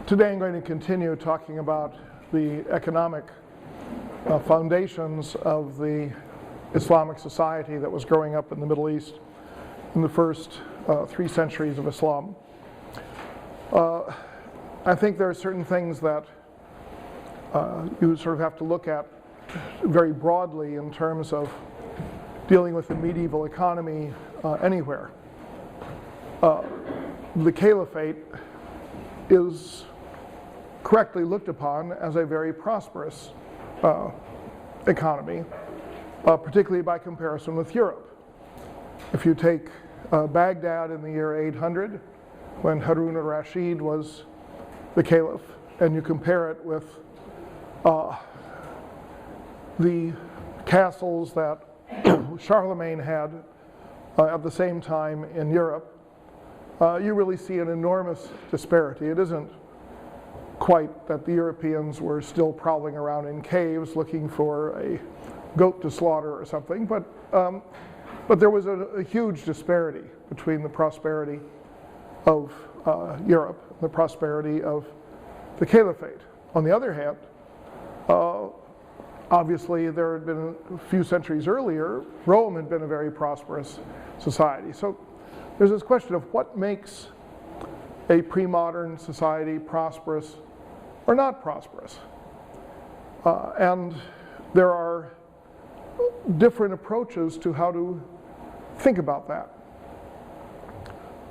Today I'm going to continue talking about the economic foundations of the Islamic society that was growing up in the Middle East in the first 3 centuries of Islam. I think there are certain things that you sort of have to look at very broadly in terms of dealing with the medieval economy anywhere. The caliphate is correctly looked upon as a very prosperous economy, particularly by comparison with Europe. If you take Baghdad in the year 800, when Harun al-Rashid was the caliph, and you compare it with the castles that Charlemagne had at the same time in Europe, you really see an enormous disparity. It isn't quite that the Europeans were still prowling around in caves looking for a goat to slaughter or something, but there was a huge disparity between the prosperity of Europe and the prosperity of the caliphate. On the other hand, obviously there had been a few centuries earlier, Rome had been a very prosperous society. So there's this question of what makes a pre-modern society prosperous or not prosperous. And there are different approaches to how to think about that.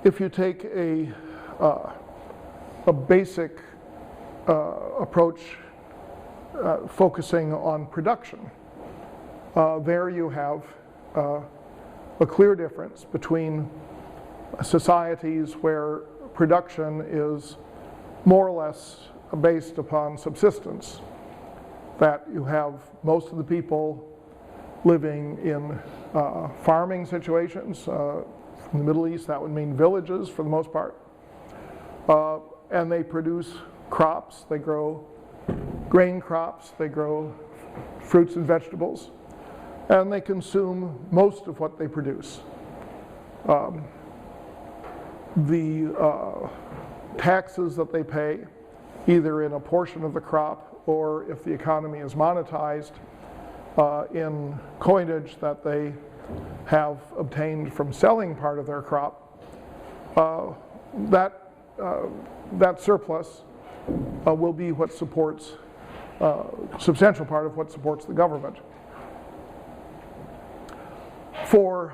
If you take a basic approach focusing on production, there you have a clear difference between societies where production is more or less based upon subsistence, that you have most of the people living in farming situations. In the Middle East, that would mean villages for the most part, and they produce crops. They grow grain crops, they grow fruits and vegetables, and they consume most of what they produce. The taxes that they pay, either in a portion of the crop or if the economy is monetized in coinage that they have obtained from selling part of their crop, that surplus will be what supports a substantial part of what supports the government. For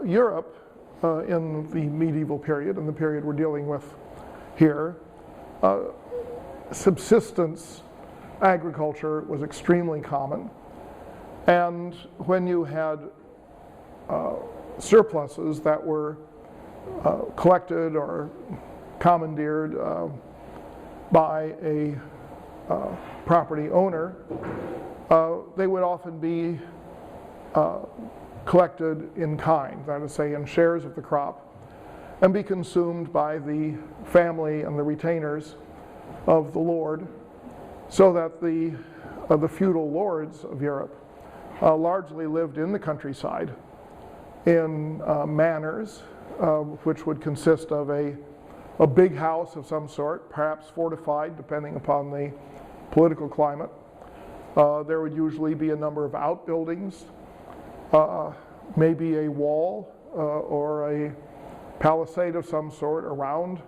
Europe, in the medieval period, in the period we're dealing with here, subsistence agriculture was extremely common, and when you had surpluses that were collected or commandeered by a property owner, they would often be collected in kind, that is to say in shares of the crop, and be consumed by the family and the retainers of the lord, so that the feudal lords of Europe largely lived in the countryside in manors, which would consist of a big house of some sort, perhaps fortified depending upon the political climate. There would usually be a number of outbuildings, maybe a wall or a palisade of some sort around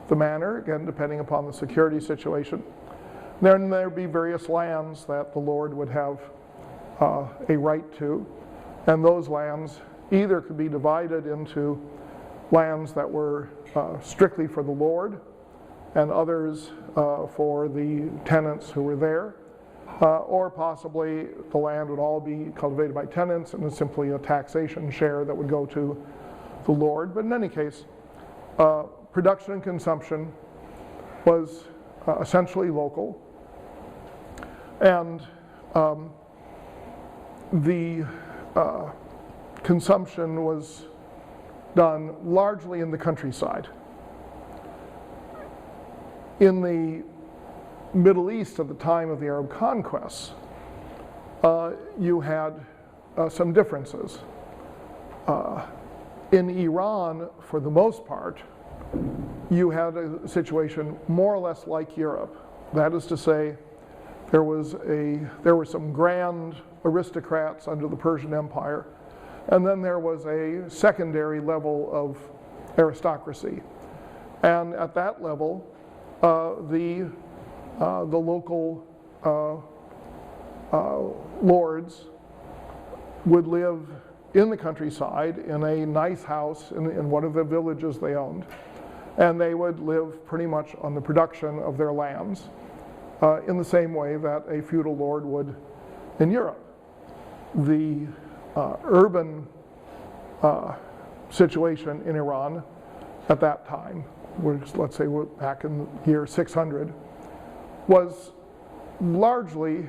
the manor, again depending upon the security situation. Then there would be various lands that the lord would have a right to, and those lands either could be divided into lands that were strictly for the lord and others for the tenants who were there, or possibly the land would all be cultivated by tenants and it's simply a taxation share that would go to the lord. But in any case, production and consumption was essentially local, and the consumption was done largely in the countryside. In the Middle East at the time of the Arab conquests, you had some differences. In Iran, for the most part, you had a situation more or less like Europe. That is to say, there were some grand aristocrats under the Persian Empire, and then there was a secondary level of aristocracy. And at that level, the local lords would live in the countryside in a nice house in one of the villages they owned, and they would live pretty much on the production of their lands in the same way that a feudal lord would in Europe. The urban situation in Iran at that time, which let's say back in the year 600, was largely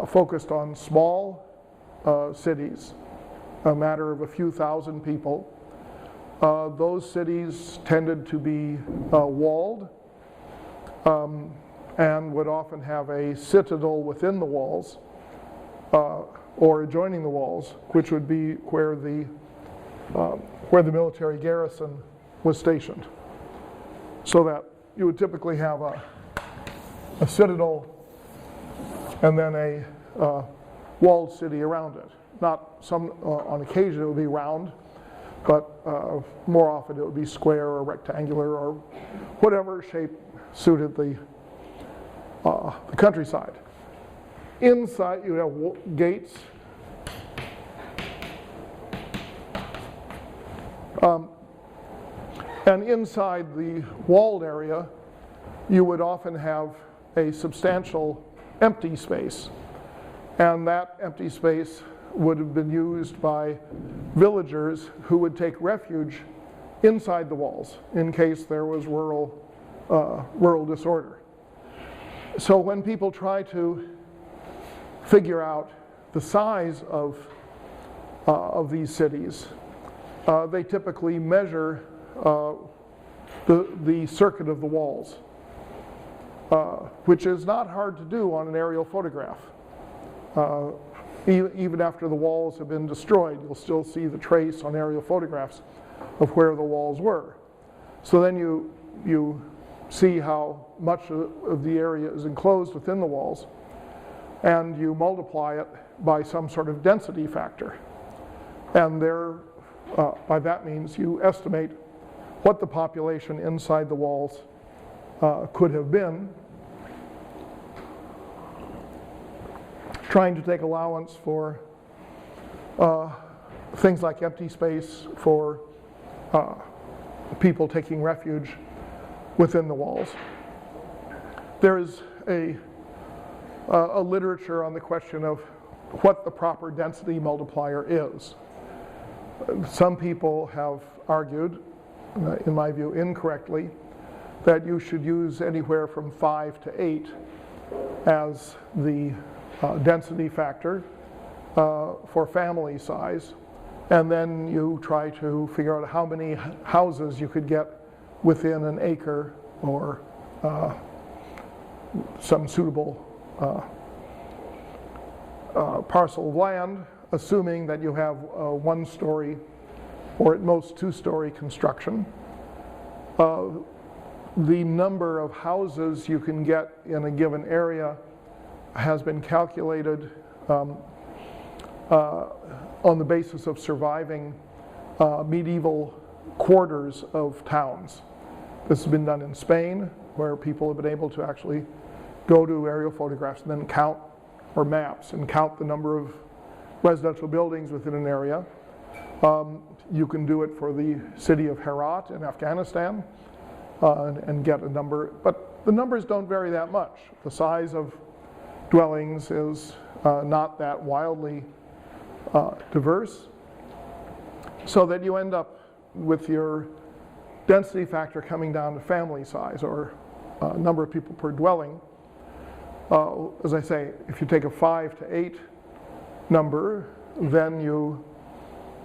focused on small cities, a matter of a few thousand people. Those cities tended to be walled and would often have a citadel within the walls or adjoining the walls, which would be where the military garrison was stationed. So that you would typically have a citadel and then a walled city around it. Not some, on occasion it would be round, but more often it would be square or rectangular or whatever shape suited the countryside. Inside you have gates. And inside the walled area, you would often have a substantial empty space. And that empty space would have been used by villagers who would take refuge inside the walls in case there was rural disorder. So when people try to figure out the size of these cities, they typically measure the circuit of the walls, which is not hard to do on an aerial photograph. Even after the walls have been destroyed, you'll still see the trace on aerial photographs of where the walls were. So then you see how much of the area is enclosed within the walls, and you multiply it by some sort of density factor. And by that means you estimate what the population inside the walls could have been, trying to take allowance for things like empty space for people taking refuge within the walls. There is a literature on the question of what the proper density multiplier is. Some people have argued, in my view incorrectly, that you should use anywhere from 5 to 8 as the density factor for family size, and then you try to figure out how many houses you could get within an acre or some suitable parcel of land, assuming that you have a one-story or at most two-story construction. The number of houses you can get in a given area has been calculated on the basis of surviving medieval quarters of towns. This has been done in Spain, where people have been able to actually go to aerial photographs and then count, or maps, and count the number of residential buildings within an area. You can do it for the city of Herat in Afghanistan and get a number, but the numbers don't vary that much. The size of dwellings is not that wildly diverse, so that you end up with your density factor coming down to family size or number of people per dwelling. As I say, if you take a 5 to 8 number, then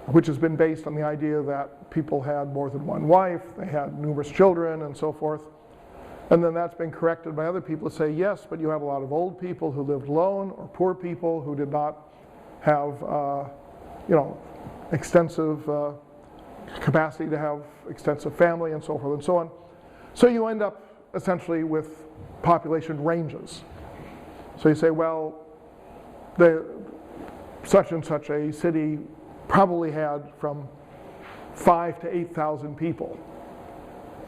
which has been based on the idea that people had more than one wife, they had numerous children and so forth. And then that's been corrected by other people to say, yes, but you have a lot of old people who lived alone, or poor people who did not have extensive capacity to have extensive family and so forth and so on. So you end up essentially with population ranges. So you say, well, such and such a city probably had from 5 to 8,000 people.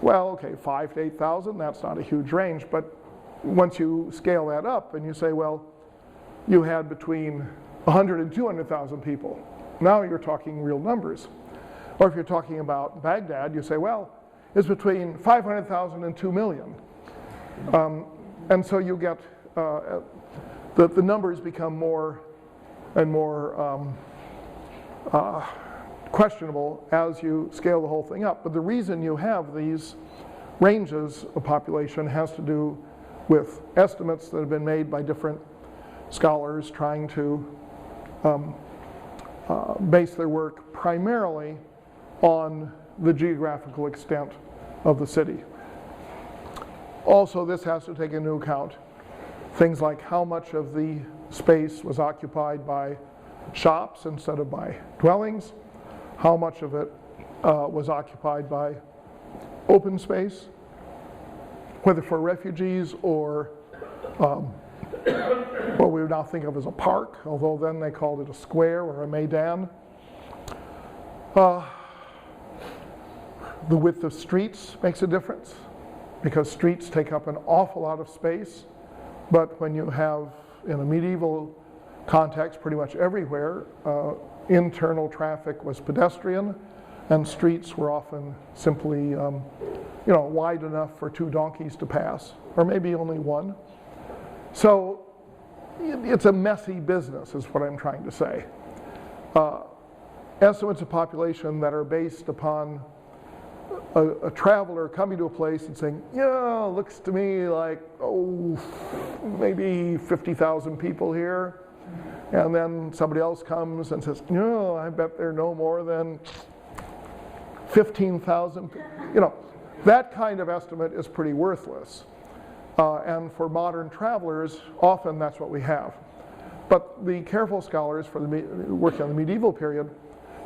Well, okay, 5 to 8,000, that's not a huge range, but once you scale that up and you say, well, you had between 100 and 200,000 people, now you're talking real numbers. Or if you're talking about Baghdad, you say, well, it's between 500,000 and 2 million. And so you get, the numbers become more and more questionable as you scale the whole thing up. But the reason you have these ranges of population has to do with estimates that have been made by different scholars trying to base their work primarily on the geographical extent of the city. Also, this has to take into account things like how much of the space was occupied by shops instead of by dwellings, how much of it was occupied by open space, whether for refugees or what we would now think of as a park, although then they called it a square or a maidan. The width of streets makes a difference because streets take up an awful lot of space, but when you have, in a medieval context, pretty much everywhere, internal traffic was pedestrian and streets were often simply wide enough for 2 donkeys to pass, or maybe only 1. So it's a messy business is what I'm trying to say. Estimates of population that are based upon a traveler coming to a place and saying, yeah, looks to me like, maybe 50,000 people here. And then somebody else comes and says, no, I bet there are no more than 15,000. That kind of estimate is pretty worthless. And for modern travelers, often that's what we have. But the careful scholars for working on the medieval period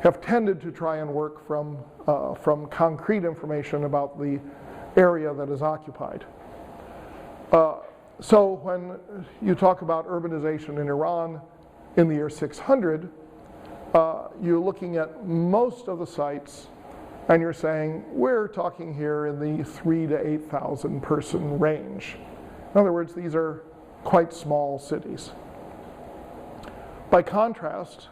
have tended to try and work from concrete information about the area that is occupied. So when you talk about urbanization in Iran in the year 600, you're looking at most of the sites and you're saying, we're talking here in the 3,000 to 8,000 person range. In other words, these are quite small cities. By contrast,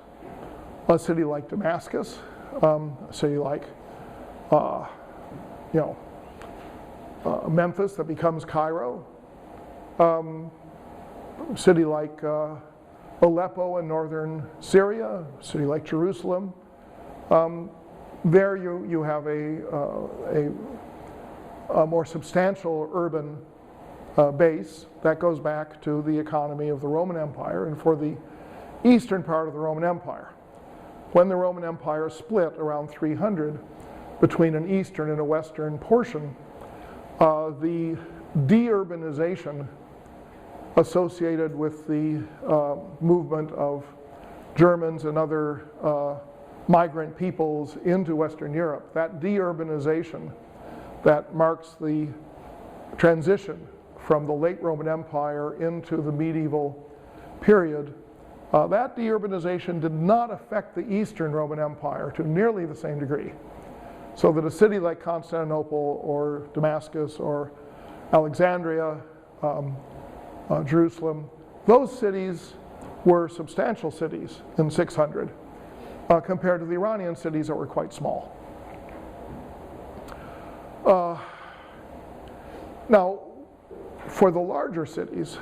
a city like Damascus, a city like Memphis that becomes Cairo, a city like Aleppo in northern Syria, a city like Jerusalem, there you have a more substantial urban base that goes back to the economy of the Roman Empire and for the eastern part of the Roman Empire. When the Roman Empire split around 300 between an eastern and a western portion, the deurbanization associated with the movement of Germans and other migrant peoples into Western Europe, that deurbanization that marks the transition from the late Roman Empire into the medieval period, that deurbanization did not affect the Eastern Roman Empire to nearly the same degree. So that a city like Constantinople or Damascus or Alexandria, Jerusalem, those cities were substantial cities in 600 compared to the Iranian cities that were quite small. Now, for the larger cities,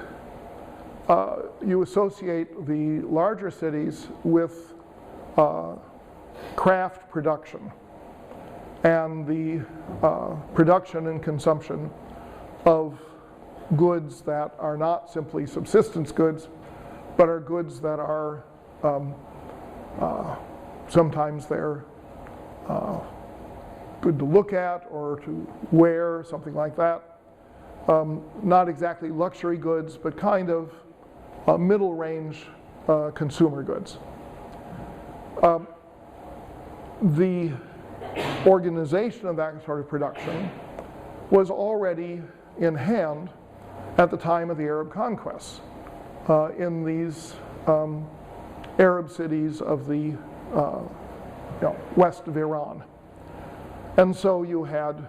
you associate the larger cities with craft production and the production and consumption of goods that are not simply subsistence goods, but are goods that are sometimes they're good to look at or to wear, something like that. Not exactly luxury goods, but kind of middle range consumer goods. The organization of that sort of production was already in hand at the time of the Arab conquests in these Arab cities of the west of Iran. And so you had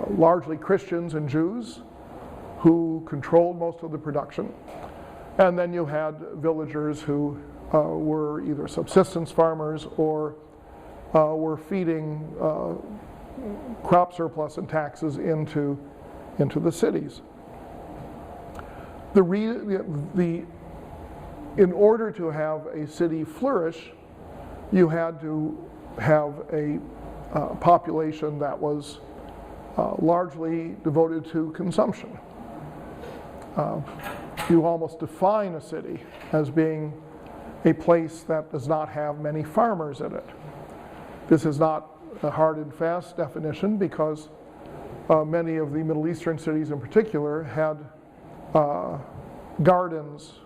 largely Christians and Jews who controlled most of the production. And then you had villagers who were either subsistence farmers or were feeding crop surplus and taxes into the cities. In order to have a city flourish, you had to have a population that was largely devoted to consumption. You almost define a city as being a place that does not have many farmers in it. This is not a hard and fast definition because many of the Middle Eastern cities in particular had gardens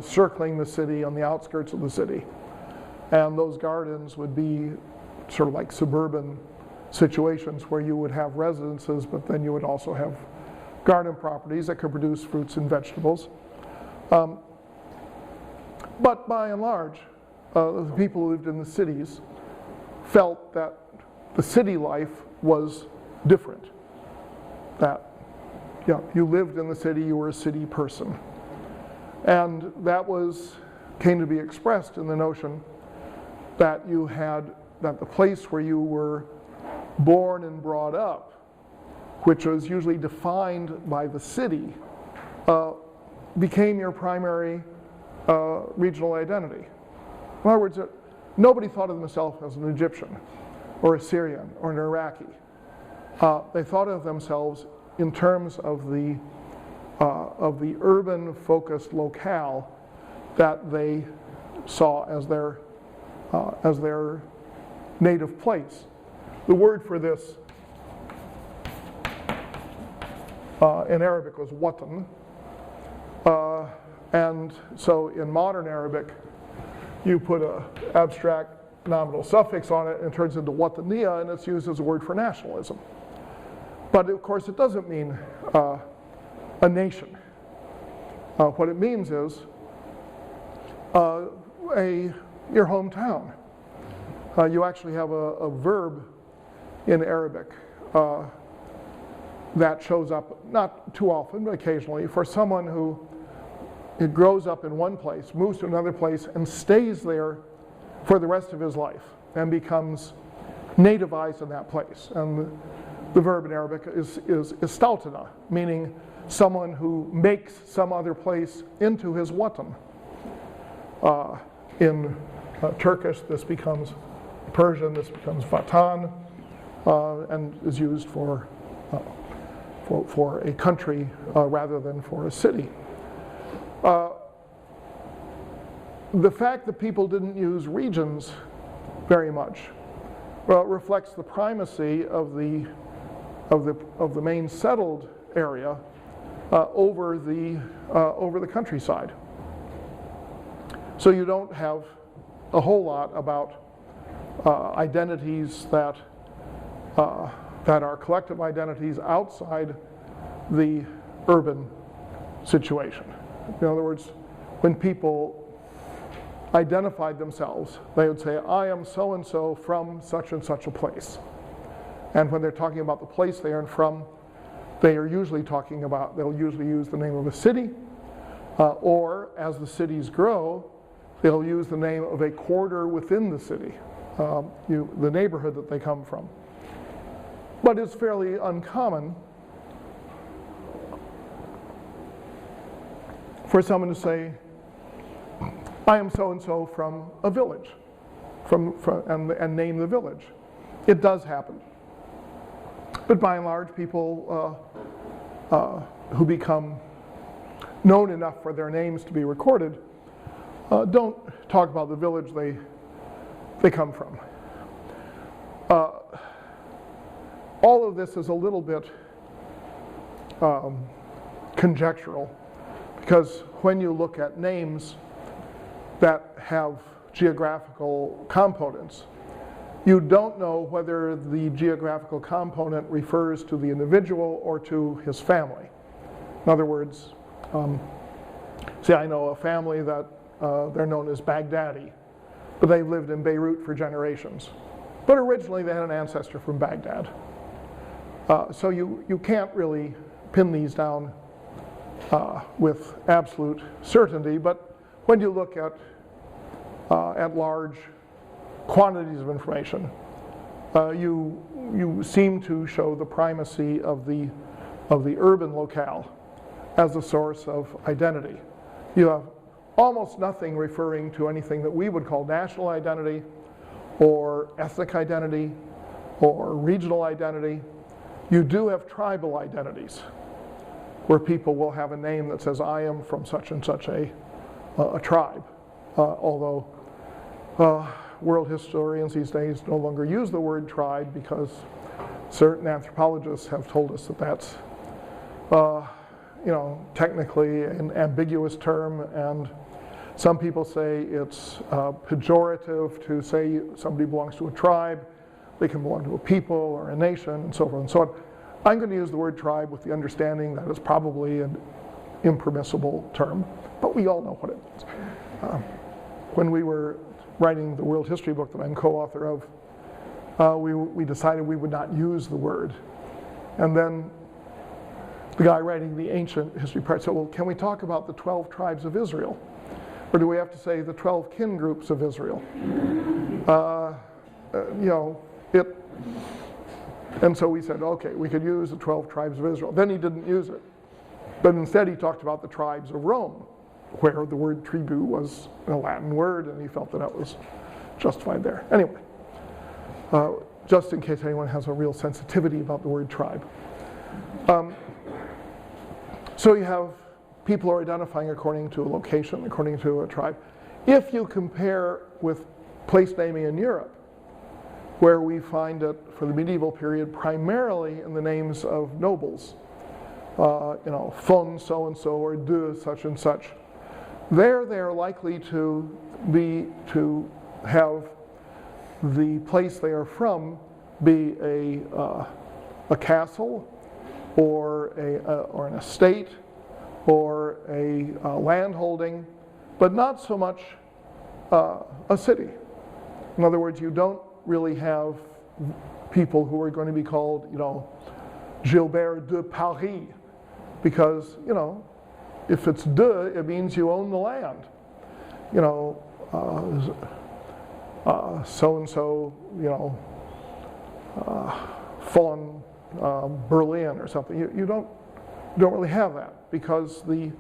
circling the city on the outskirts of the city. And those gardens would be sort of like suburban situations where you would have residences, but then you would also have garden properties that could produce fruits and vegetables. But by and large, the people who lived in the cities felt that the city life was different. That you lived in the city, you were a city person. And that came to be expressed in the notion that that the place where you were born and brought up, which was usually defined by the city, became your primary regional identity. In other words, nobody thought of themselves as an Egyptian or a Syrian or an Iraqi. They thought of themselves in terms of the urban-focused locale that they saw as their native place. The word for this in Arabic was watan, and so in modern Arabic, you put an abstract nominal suffix on it and it turns into wataniya, and it's used as a word for nationalism. But of course, it doesn't mean a nation. What it means is your hometown. You actually have a verb in Arabic that shows up, not too often, but occasionally, for someone who grows up in one place, moves to another place, and stays there for the rest of his life, and becomes nativized in that place. And the verb in Arabic is istaltana, meaning someone who makes some other place into his watan. In Turkish, this becomes Persian, this becomes vatan, and is used for a country rather than for a city. The fact that people didn't use regions very much, well, it reflects the primacy of the main settled area over the countryside. So you don't have a whole lot about identities that are collective identities outside the urban situation. In other words, when people identified themselves, they would say, I am so-and-so from such and such a place. And when they're talking about the place they are from, they'll usually use the name of a city, or as the cities grow, they'll use the name of a quarter within the city, the neighborhood that they come from. But it's fairly uncommon for someone to say, I am so-and-so from a village, and name the village. It does happen. But by and large, people who become known enough for their names to be recorded don't talk about the village they come from. All of this is a little bit conjectural, because when you look at names that have geographical components, You don't know whether the geographical component refers to the individual or to his family. In other words, see, I know a family that they're known as Baghdadi, but they've lived in Beirut for generations. But originally they had an ancestor from Baghdad. So you can't really pin these down with absolute certainty, but when you look at large quantities of information, you seem to show the primacy of the urban locale as a source of identity. You have almost nothing referring to anything that we would call national identity or ethnic identity or regional identity. You do have tribal identities where people will have a name that says, I am from such and such a tribe, although world historians these days no longer use the word tribe because certain anthropologists have told us that that's technically an ambiguous term, and some people say it's pejorative to say somebody belongs to a tribe. They can belong to a people or a nation and so forth and so on. I'm going to use the word tribe with the understanding that it's probably an impermissible term, but we all know what it means. When we were writing the world history book that I'm co-author of, we decided we would not use the word. And then the guy writing the ancient history part said, well, can we talk about the 12 tribes of Israel? Or do we have to say the 12 kin groups of Israel? And so we said, okay, we could use the 12 tribes of Israel. Then he didn't use it. But instead he talked about the tribes of Rome, where the word tribu was a Latin word, and he felt that that was justified there. Anyway, just in case anyone has a real sensitivity about the word tribe. So you have people are identifying according to a location, according to a tribe. If you compare with place naming in Europe, where we find it for the medieval period primarily in the names of nobles, von so-and-so or de such and such, there they're likely to have the place they are from be a castle or an estate or a land holding, but not so much a city. In other words, you don't really have people who are going to be called, Gilbert de Paris, because, if it's de, it means you own the land. So-and-so, von Berlin or something. You don't really have that, because the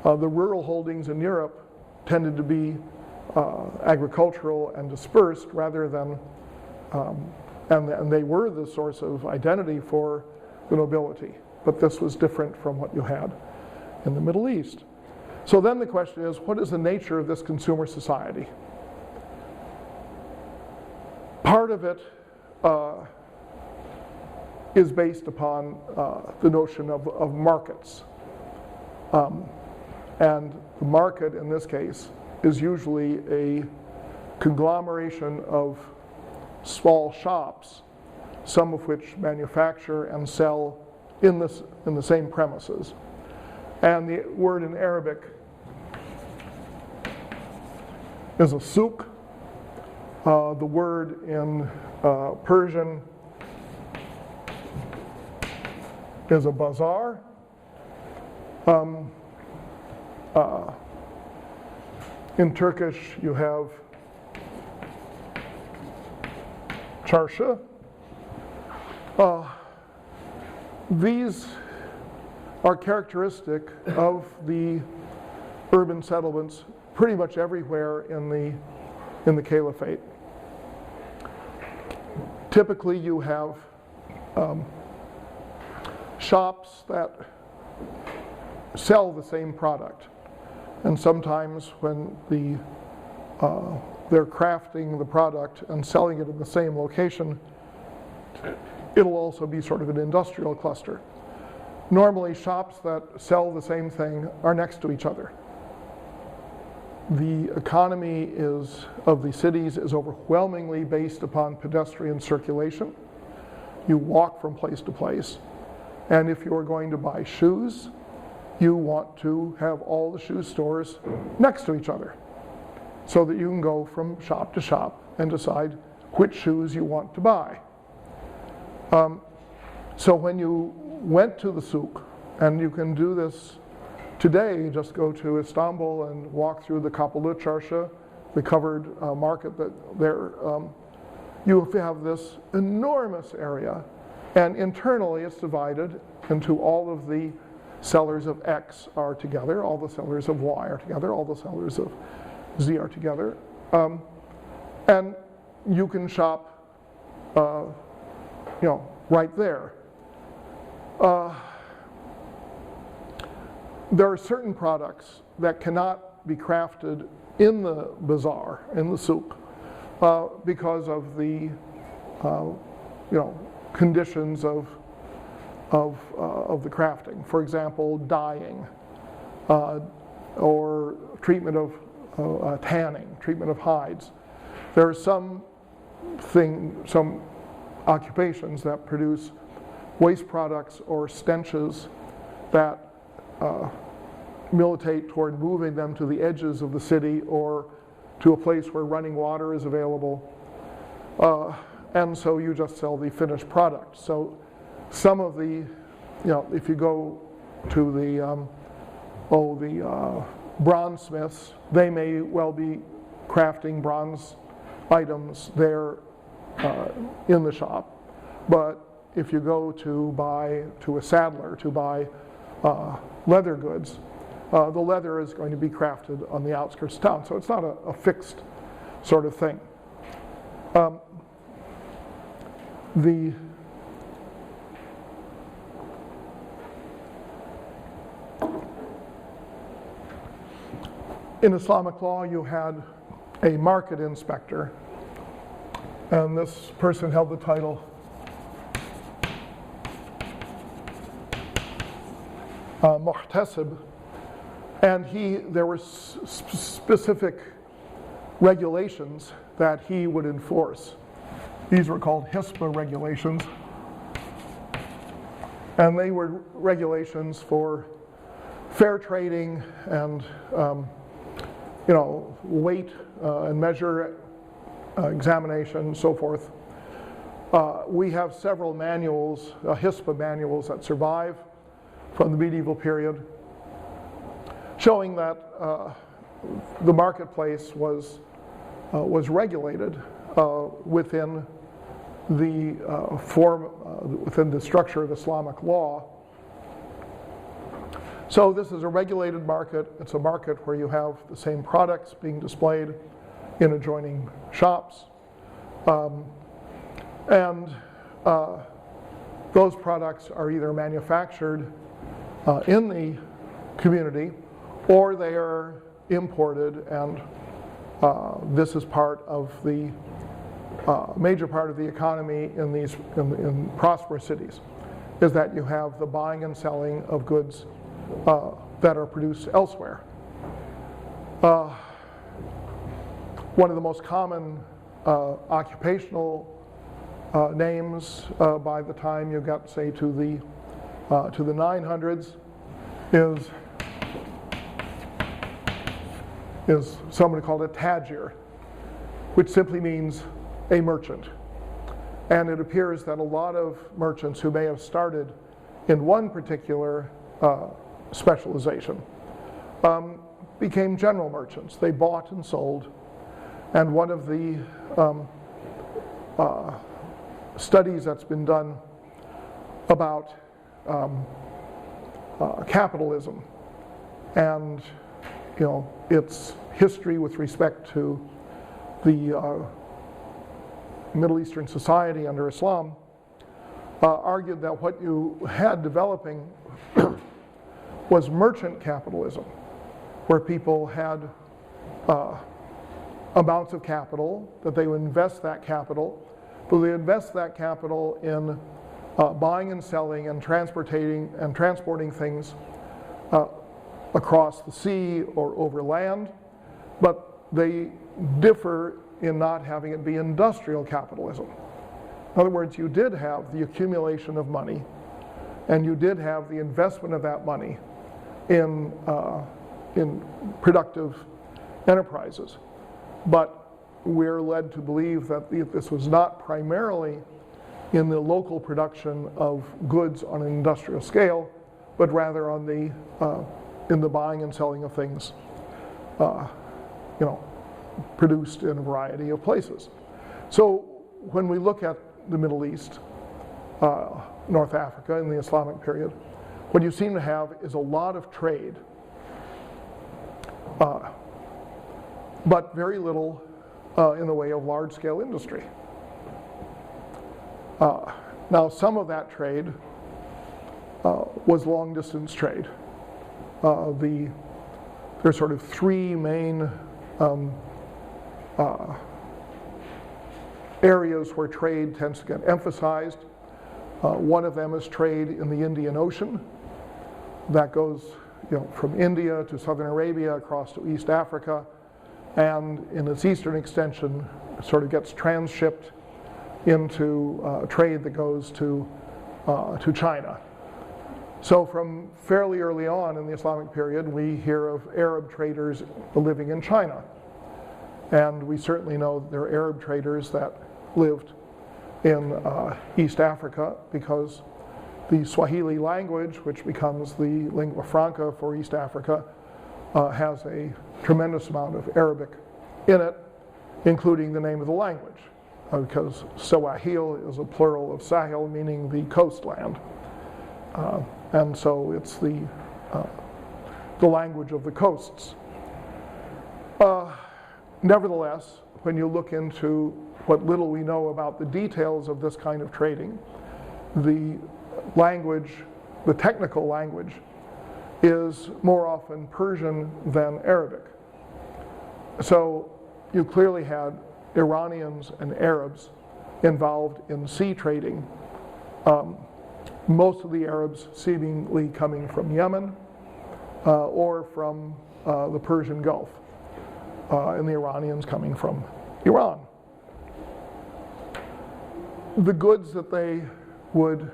rural holdings in Europe tended to be agricultural and dispersed rather than, and they were the source of identity for the nobility. But this was different from what you had in the Middle East. So then the question is, what is the nature of this consumer society? Part of it is based upon the notion of markets. And the market in this case is usually a conglomeration of small shops, some of which manufacture and sell in the same premises. And the word in Arabic is a souk. The word in Persian is a bazaar. In Turkish, you have çarşı. These are characteristic of the urban settlements pretty much everywhere in the caliphate. Typically, you have shops that sell the same product, and sometimes when they're crafting the product and selling it in the same location, it'll also be sort of an industrial cluster. Normally, shops that sell the same thing are next to each other. the economy of the cities is overwhelmingly based upon pedestrian circulation. You walk from place to place. And if you're going to buy shoes, you want to have all the shoe stores next to each other so that you can go from shop to shop and decide which shoes you want to buy. So when you went to the souk, and you can do this today, just go to Istanbul and walk through the Kapalı Çarşı, the covered market that there, you have this enormous area, and internally it's divided into all of the sellers of X are together, all the sellers of Y are together, all the sellers of Z are together, and you can shop, right there. There are certain products that cannot be crafted in the bazaar, in the souk, because of the conditions of the crafting. For example, dyeing, or treatment of tanning, treatment of hides. There are some occupations that produce waste products or stenches that militate toward moving them to the edges of the city or to a place where running water is available. And so you just sell the finished product. So some of the, if you go to the bronzesmiths, they may well be crafting bronze items there in the shop. But if you go to a saddler to buy leather goods, the leather is going to be crafted on the outskirts of town. So it's not a fixed sort of thing. In Islamic law, you had a market inspector, and this person held the title Muhtasib, and there were specific regulations that he would enforce. These were called HISPA regulations, and they were regulations for fair trading and weight and measure examination, so forth. We have several manuals, HISPA manuals that survive from the medieval period, showing that the marketplace was regulated within the within the structure of Islamic law. So this is a regulated market. It's a market where you have the same products being displayed in adjoining shops, and those products are either manufactured in the community, or they are imported, and this is part of the major part of the economy in prosperous cities, is that you have the buying and selling of goods that are produced elsewhere. One of the most common occupational names by the time you got, say, to the 900s is somebody called a tajir, which simply means a merchant. And it appears that a lot of merchants who may have started in one particular specialization became general merchants. They bought and sold. And one of the studies that's been done about capitalism and its history with respect to the Middle Eastern society under Islam argued that what you had developing was merchant capitalism, where people had amounts of capital, that they would invest that capital, but they invest that capital in buying and selling and transporting things across the sea or over land. but they differ in not having it be industrial capitalism. In other words, you did have the accumulation of money, and you did have the investment of that money in productive enterprises. But we're led to believe that this was not primarily in the local production of goods on an industrial scale, but rather on in the buying and selling of things, produced in a variety of places. So when we look at the Middle East, North Africa in the Islamic period, what you seem to have is a lot of trade, but very little in the way of large-scale industry. Now, some of that trade was long-distance trade. There's sort of three main areas where trade tends to get emphasized. One of them is trade in the Indian Ocean. That goes from India to southern Arabia across to East Africa, and in its eastern extension sort of gets transshipped into trade that goes to China. So from fairly early on in the Islamic period, we hear of Arab traders living in China. And we certainly know there are Arab traders that lived in East Africa, because the Swahili language, which becomes the lingua franca for East Africa, has a tremendous amount of Arabic in it, including the name of the language, because Sawahil is a plural of Sahel, meaning the coastland. And so it's the language of the coasts. Nevertheless, when you look into what little we know about the details of this kind of trading, the language, the technical language, is more often Persian than Arabic. So you clearly had Iranians and Arabs involved in sea trading. Most of the Arabs seemingly coming from Yemen or from the Persian Gulf, and the Iranians coming from Iran. The goods that they would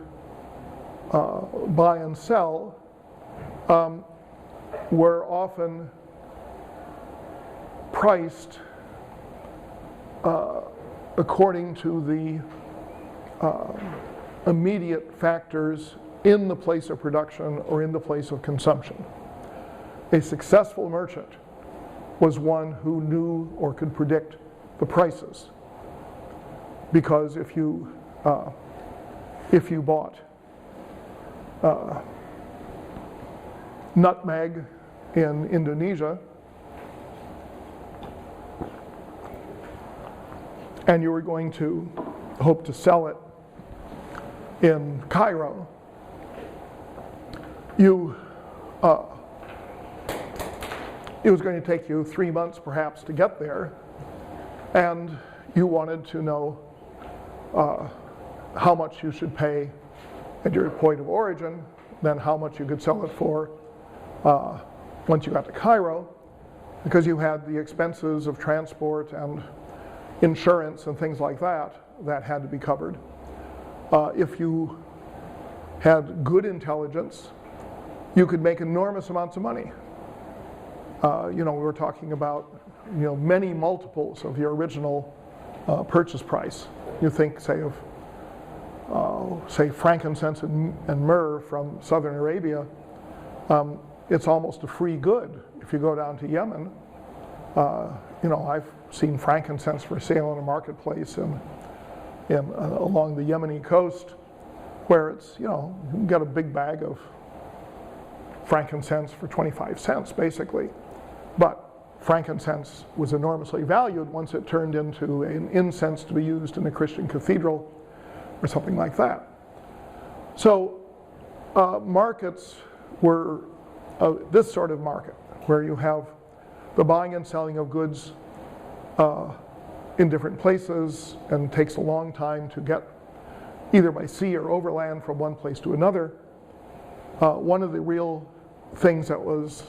buy and sell were often priced according to the immediate factors in the place of production or in the place of consumption. A successful merchant was one who knew or could predict the prices, because if you bought nutmeg in Indonesia and you were going to hope to sell it in Cairo, it was going to take you 3 months perhaps to get there, and you wanted to know how much you should pay at your point of origin, then how much you could sell it for once you got to Cairo, because you had the expenses of transport and insurance and things like that had to be covered. If you had good intelligence, you could make enormous amounts of money. We were talking about many multiples of your original purchase price. You think, say, of frankincense and myrrh from southern Arabia. It's almost a free good. If you go down to Yemen, I've seen frankincense for sale in a marketplace along the Yemeni coast, where it's you can get a big bag of frankincense for 25 cents basically. But frankincense was enormously valued once it turned into an incense to be used in a Christian cathedral or something like that. So markets were this sort of market, where you have the buying and selling of goods in different places, and takes a long time to get either by sea or overland from one place to another. One of the real things that was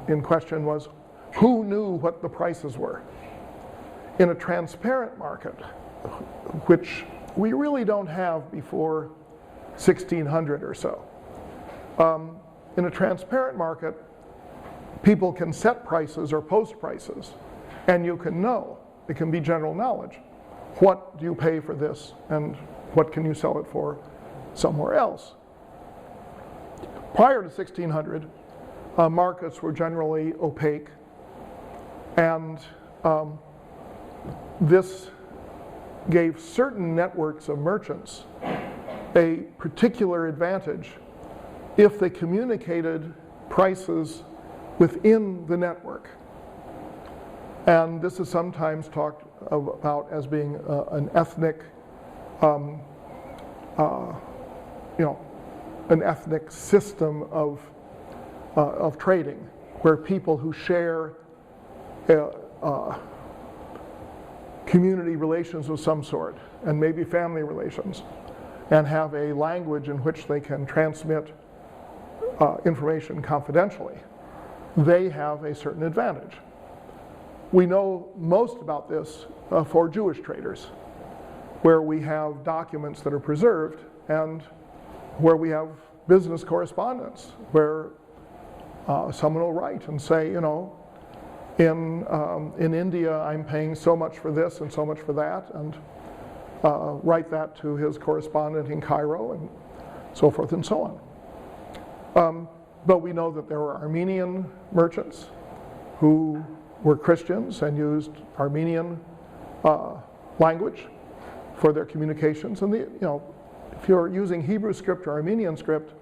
in question was, who knew what the prices were? In a transparent market, which we really don't have before 1600 or so. In a transparent market, people can set prices or post prices, and you can know, it can be general knowledge, what do you pay for this and what can you sell it for somewhere else. Prior to 1600, markets were generally opaque, and this gave certain networks of merchants a particular advantage if they communicated prices within the network. And this is sometimes talked about as being an ethnic, an ethnic system of trading, where people who share community relations of some sort, and maybe family relations, and have a language in which they can transmit information confidentially, they have a certain advantage. We know most about this for Jewish traders, where we have documents that are preserved and where we have business correspondence, where someone will write and say, in India I'm paying so much for this and so much for that, and write that to his correspondent in Cairo and so forth and so on. But we know that there were Armenian merchants who were Christians and used Armenian language for their communications. And if you're using Hebrew script or Armenian script,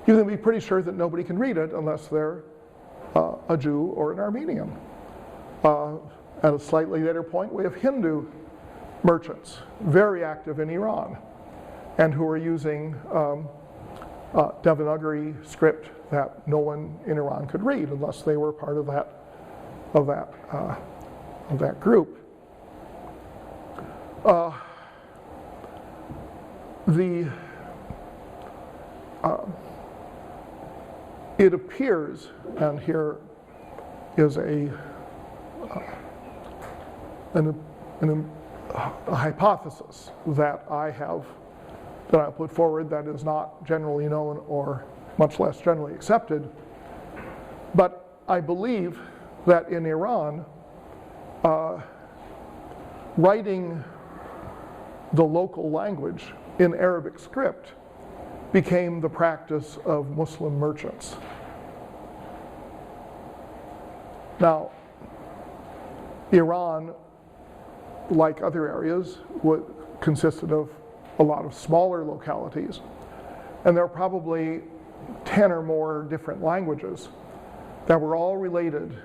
you can be pretty sure that nobody can read it unless they're a Jew or an Armenian. At a slightly later point, we have Hindu merchants, very active in Iran, and who are using Devanagari script that no one in Iran could read unless they were part of that group. It appears, and here is a hypothesis that I put forward that is not generally known or much less generally accepted, but I believe that in Iran, writing the local language in Arabic script became the practice of Muslim merchants. Now, Iran, like other areas, consisted of a lot of smaller localities, and there are probably 10 or more different languages that were all related,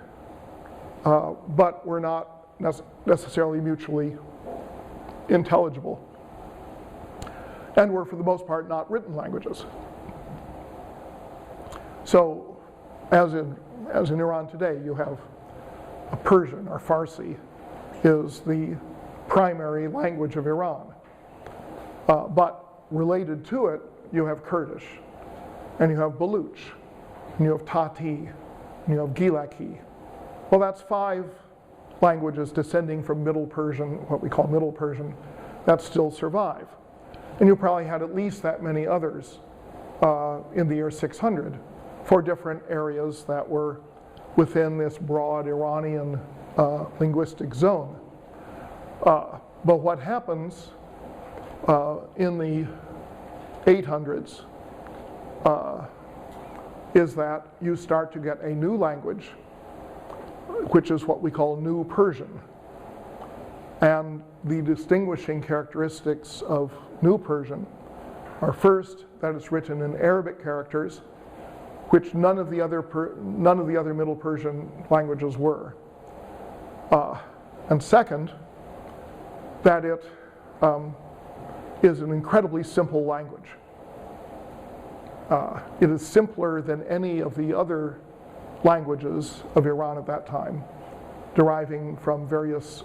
but were not necessarily mutually intelligible, and were for the most part not written languages. So, as in Iran today, you have a Persian or Farsi is the primary language of Iran. But related to it, you have Kurdish, and you have Baluch, and you have Tati, and you have Gilaki. Well, that's 5 languages descending from Middle Persian, what we call Middle Persian, that still survive. And you probably had at least that many others in the year 600 for different areas that were within this broad Iranian linguistic zone. But what happens in the 800s is that you start to get a new language, which is what we call New Persian. And the distinguishing characteristics of New Persian are, first, that it's written in Arabic characters, which none of the other Middle Persian languages were. And second, that it is an incredibly simple language. It is simpler than any of the other languages of Iran at that time, deriving from various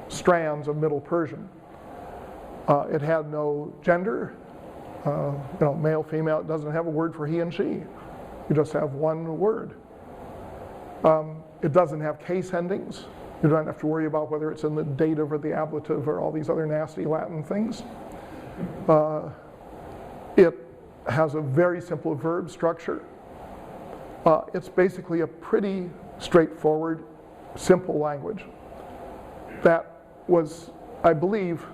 strands of Middle Persian. It had no gender, male, female. It doesn't have a word for he and she. You just have one word. It doesn't have case endings. You don't have to worry about whether it's in the dative or the ablative or all these other nasty Latin things. It has a very simple verb structure. It's basically a pretty straightforward, simple language that was, I believe,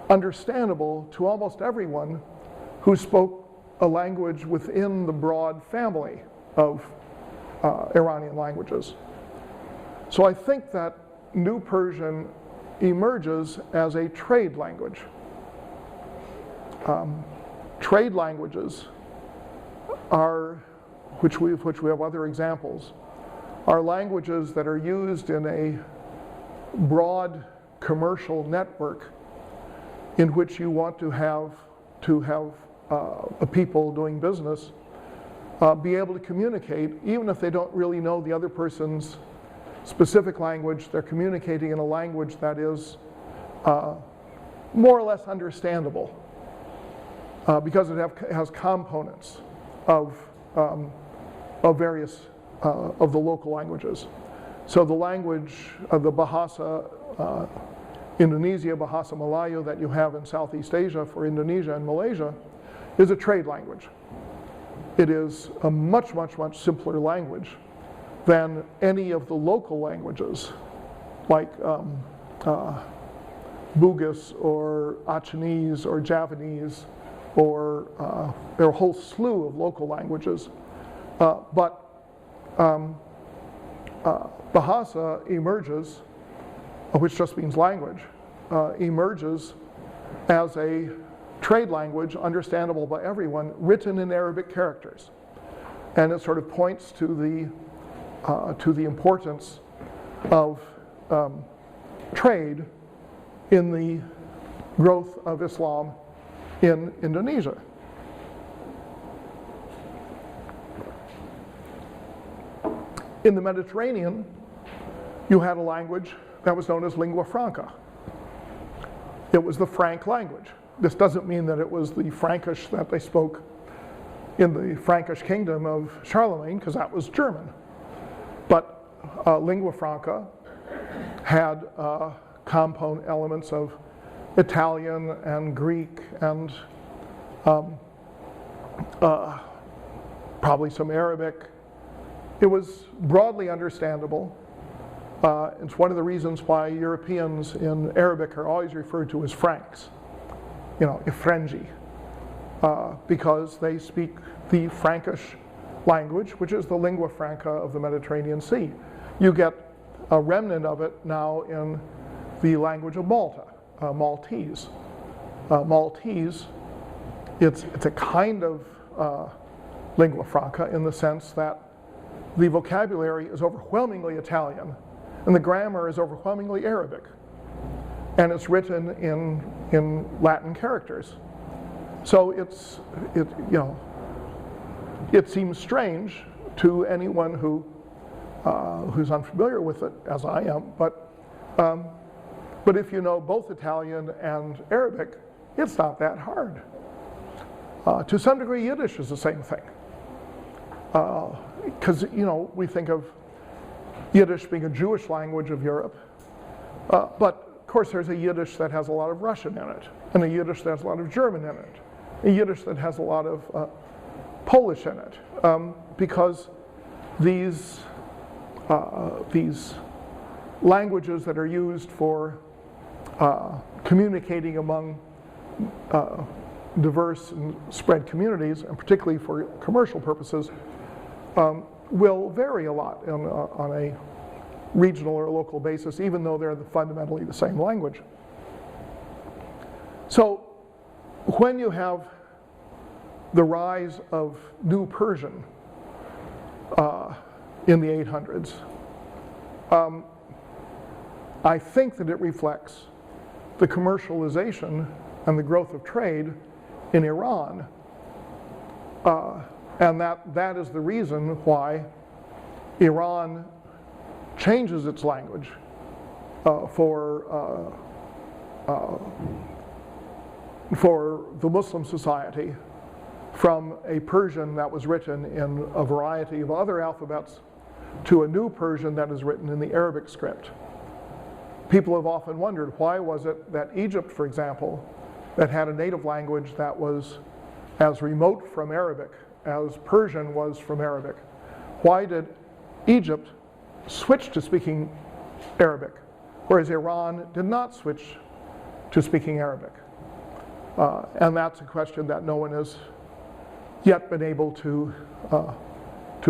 understandable to almost everyone who spoke a language within the broad family of Iranian languages. So I think that New Persian emerges as a trade language. Trade languages are, which we have other examples, are languages that are used in a broad commercial network in which you want to have people doing business be able to communicate, even if they don't really know the other person's specific language. They're communicating in a language that is more or less understandable because it has components of various of the local languages. So the language of the Bahasa Indonesia, Bahasa Melayu that you have in Southeast Asia for Indonesia and Malaysia is a trade language. It is a much, much, much simpler language than any of the local languages like Bugis or Achinese or Javanese, or there are a whole slew of local languages. But Bahasa emerges, which just means language, emerges as a trade language understandable by everyone, written in Arabic characters. And it sort of points to the importance of trade in the growth of Islam in Indonesia. In the Mediterranean, you had a language that was known as lingua franca. It was the Frank language. This doesn't mean that it was the Frankish that they spoke in the Frankish kingdom of Charlemagne, because that was German. But lingua franca had component elements of Italian and Greek and probably some Arabic. It was broadly understandable. It's one of the reasons why Europeans in Arabic are always referred to as Franks, Ifrengi, because they speak the Frankish language, which is the lingua franca of the Mediterranean Sea. You get a remnant of it now in the language of Malta, Maltese. Maltese, it's a kind of lingua franca in the sense that the vocabulary is overwhelmingly Italian and the grammar is overwhelmingly Arabic, and it's written in Latin characters. So it seems strange to anyone who's unfamiliar with it, as I am. But if you know both Italian and Arabic, it's not that hard. To some degree, Yiddish is the same thing. Because we think of Yiddish being a Jewish language of Europe, but of course there's a Yiddish that has a lot of Russian in it, and a Yiddish that has a lot of German in it, a Yiddish that has a lot of Polish in it, because these languages that are used for communicating among diverse and spread communities, and particularly for commercial purposes, will vary a lot on a regional or local basis, even though they're fundamentally the same language. So when you have the rise of New Persian in the 800s, I think that it reflects the commercialization and the growth of trade in Iran, and that is the reason why Iran changes its language for the Muslim society from a Persian that was written in a variety of other alphabets to a new Persian that is written in the Arabic script. People have often wondered, why was it that Egypt, for example, that had a native language that was as remote from Arabic as Persian was from Arabic, why did Egypt switch to speaking Arabic, whereas Iran did not switch to speaking Arabic? And that's a question that no one has yet been able to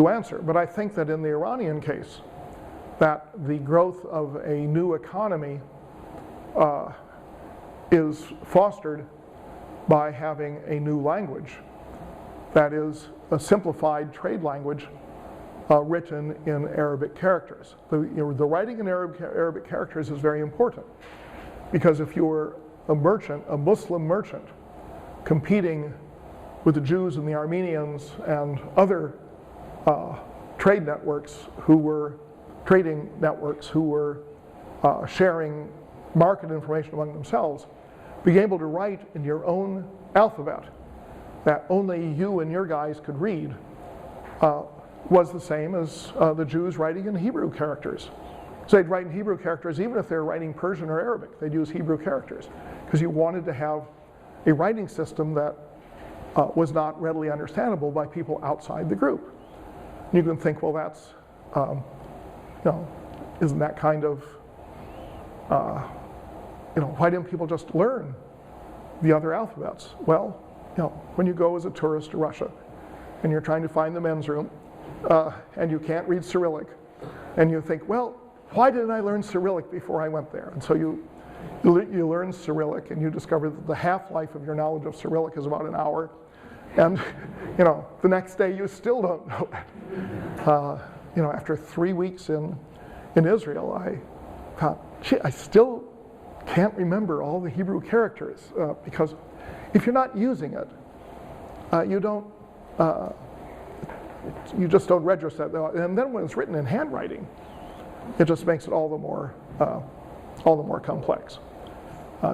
answer. But I think that in the Iranian case, that the growth of a new economy is fostered by having a new language that is a simplified trade language written in Arabic characters. The writing in Arabic characters is very important, because if you were a merchant, a Muslim merchant, competing with the Jews and the Armenians and other trading networks who were sharing market information among themselves, being able to write in your own alphabet that only you and your guys could read was the same as the Jews writing in Hebrew characters. So they'd write in Hebrew characters even if they were writing Persian or Arabic. They'd use Hebrew characters because you wanted to have a writing system that was not readily understandable by people outside the group. And you can think, well, that's, isn't that kind of, why didn't people just learn the other alphabets? Well, when you go as a tourist to Russia and you're trying to find the men's room and you can't read Cyrillic, and you think, well, why didn't I learn Cyrillic before I went there? And so you learn Cyrillic, and you discover that the half-life of your knowledge of Cyrillic is about an hour, and the next day you still don't know it. After 3 weeks in Israel, I thought, I still can't remember all the Hebrew characters because if you're not using it, you just don't register that. And then when it's written in handwriting, it just makes it all the more complex.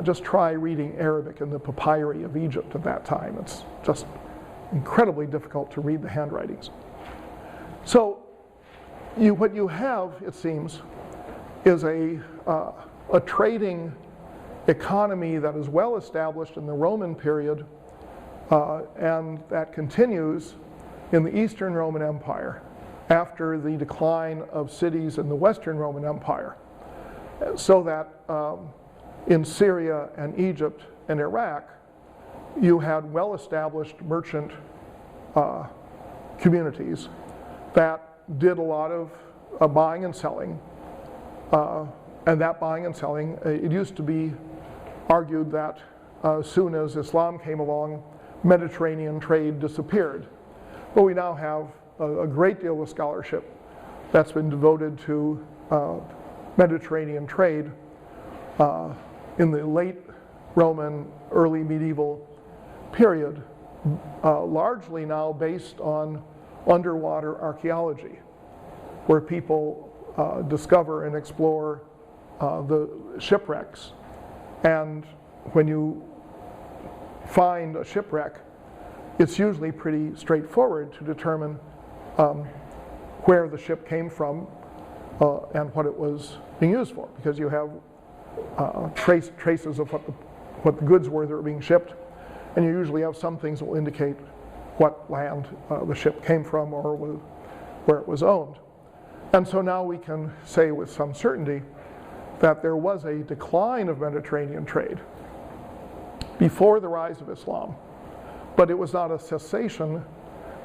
Just try reading Arabic in the papyri of Egypt at that time. It's just incredibly difficult to read the handwritings. So what you have, it seems, is a trading economy that is well established in the Roman period and that continues in the Eastern Roman Empire after the decline of cities in the Western Roman Empire, so that in Syria and Egypt and Iraq, you had well-established merchant communities that did a lot of buying and selling, and that buying and selling, it used to be argued that as soon as Islam came along, Mediterranean trade disappeared. But we now have a great deal of scholarship that's been devoted to Mediterranean trade in the late Roman, early medieval period, largely now based on underwater archaeology, where people discover and explore the shipwrecks. And when you find a shipwreck, it's usually pretty straightforward to determine where the ship came from and what it was being used for, because you have traces of what the goods were that were being shipped, and you usually have some things that will indicate what land the ship came from or where it was owned. And so now we can say with some certainty that there was a decline of Mediterranean trade before the rise of Islam, but it was not a cessation,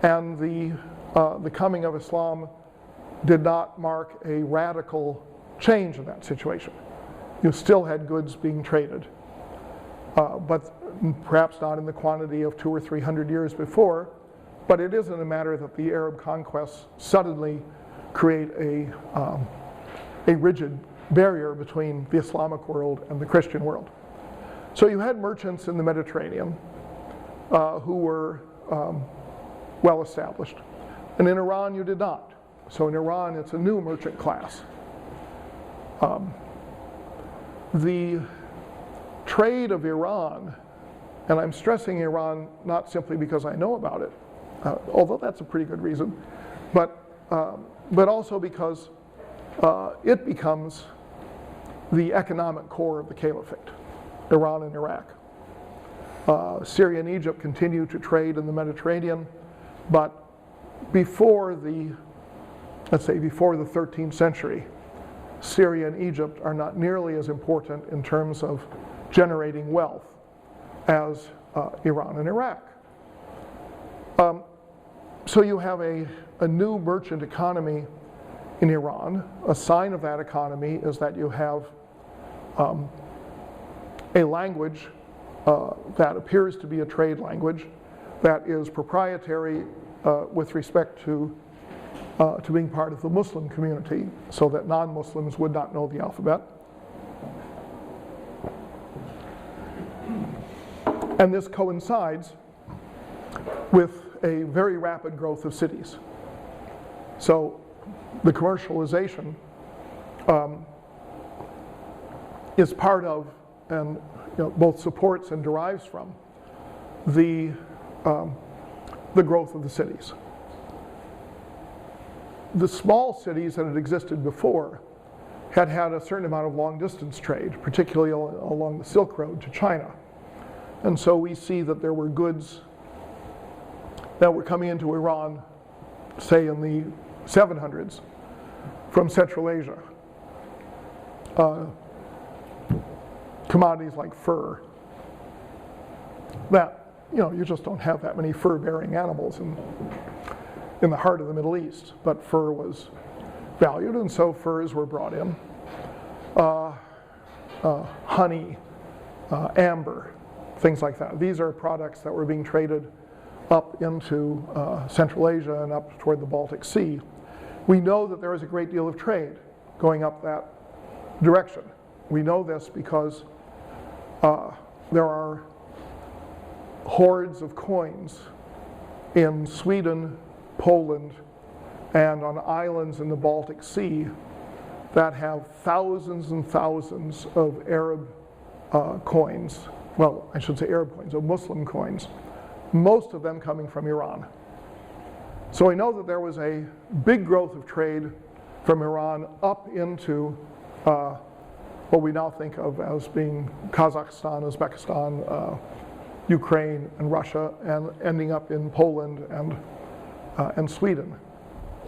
and the coming of Islam did not mark a radical change in that situation. You still had goods being traded, but perhaps not in the quantity of 200 or 300 years before, but it isn't a matter that the Arab conquests suddenly create a rigid barrier between the Islamic world and the Christian world. So you had merchants in the Mediterranean who were well established. And in Iran you did not. So in Iran it's a new merchant class. The trade of Iran, and I'm stressing Iran not simply because I know about it, although that's a pretty good reason, but but also because it becomes the economic core of the caliphate, Iran and Iraq. Syria and Egypt continue to trade in the Mediterranean, but before the 13th century, Syria and Egypt are not nearly as important in terms of generating wealth as Iran and Iraq. So you have a new merchant economy in Iran. A sign of that economy is that you have a language that appears to be a trade language that is proprietary with respect to being part of the Muslim community, so that non-Muslims would not know the alphabet. And this coincides with a very rapid growth of cities. So the commercialization is part of, and both supports and derives from, the growth of the cities. The small cities that had existed before had a certain amount of long-distance trade, particularly along the Silk Road to China. And so we see that there were goods that were coming into Iran, say in the 700s, from Central Asia. Commodities like fur, that, you just don't have that many fur-bearing animals in the heart of the Middle East, but fur was valued, and so furs were brought in. Honey, amber, things like that. These are products that were being traded up into Central Asia and up toward the Baltic Sea. We know that there is a great deal of trade going up that direction. We know this because there are hoards of coins in Sweden, Poland, and on islands in the Baltic Sea that have thousands and thousands of Arab coins. Well, I should say Arab coins, of Muslim coins, most of them coming from Iran. So we know that there was a big growth of trade from Iran up into what we now think of as being Kazakhstan, Uzbekistan, Ukraine, and Russia, and ending up in Poland and Sweden.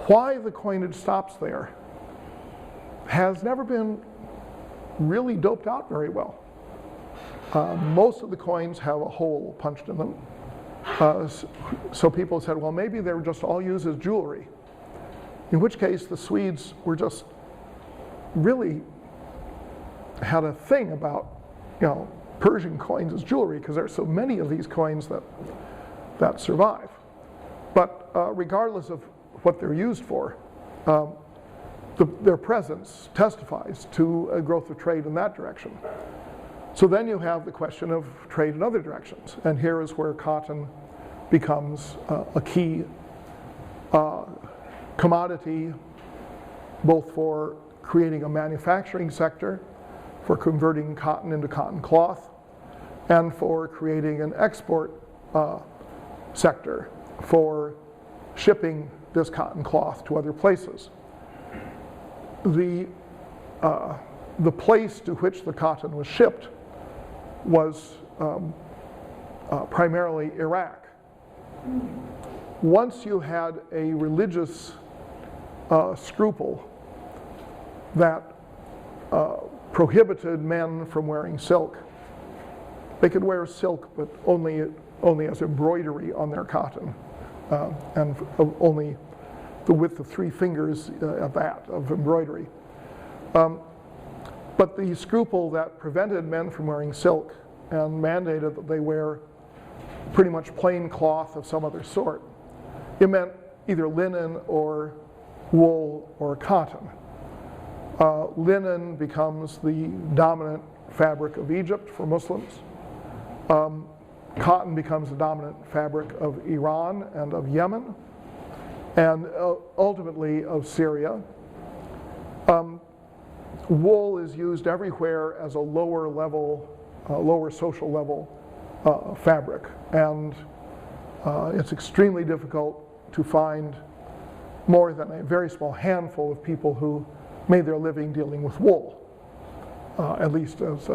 Why the coinage stops there has never been really doped out very well. Most of the coins have a hole punched in them. So people said, well, maybe they were just all used as jewelry. In which case the Swedes were just really had a thing about, Persian coins as jewelry, because there are so many of these coins that survive. But regardless of what they're used for, their presence testifies to a growth of trade in that direction. So then you have the question of trade in other directions, and here is where cotton becomes a key commodity, both for creating a manufacturing sector, for converting cotton into cotton cloth, and for creating an export sector for shipping this cotton cloth to other places. The place to which the cotton was shipped was primarily Iraq. Once you had a religious scruple that prohibited men from wearing silk, they could wear silk, but only as embroidery on their cotton, and only the width of 3 fingers at that of embroidery. But the scruple that prevented men from wearing silk and mandated that they wear pretty much plain cloth of some other sort, it meant either linen or wool or cotton. Linen becomes the dominant fabric of Egypt for Muslims. Cotton becomes the dominant fabric of Iran and of Yemen, and ultimately of Syria. Wool is used everywhere as a lower level, lower social level fabric, and it's extremely difficult to find more than a very small handful of people who made their living dealing with wool, at least as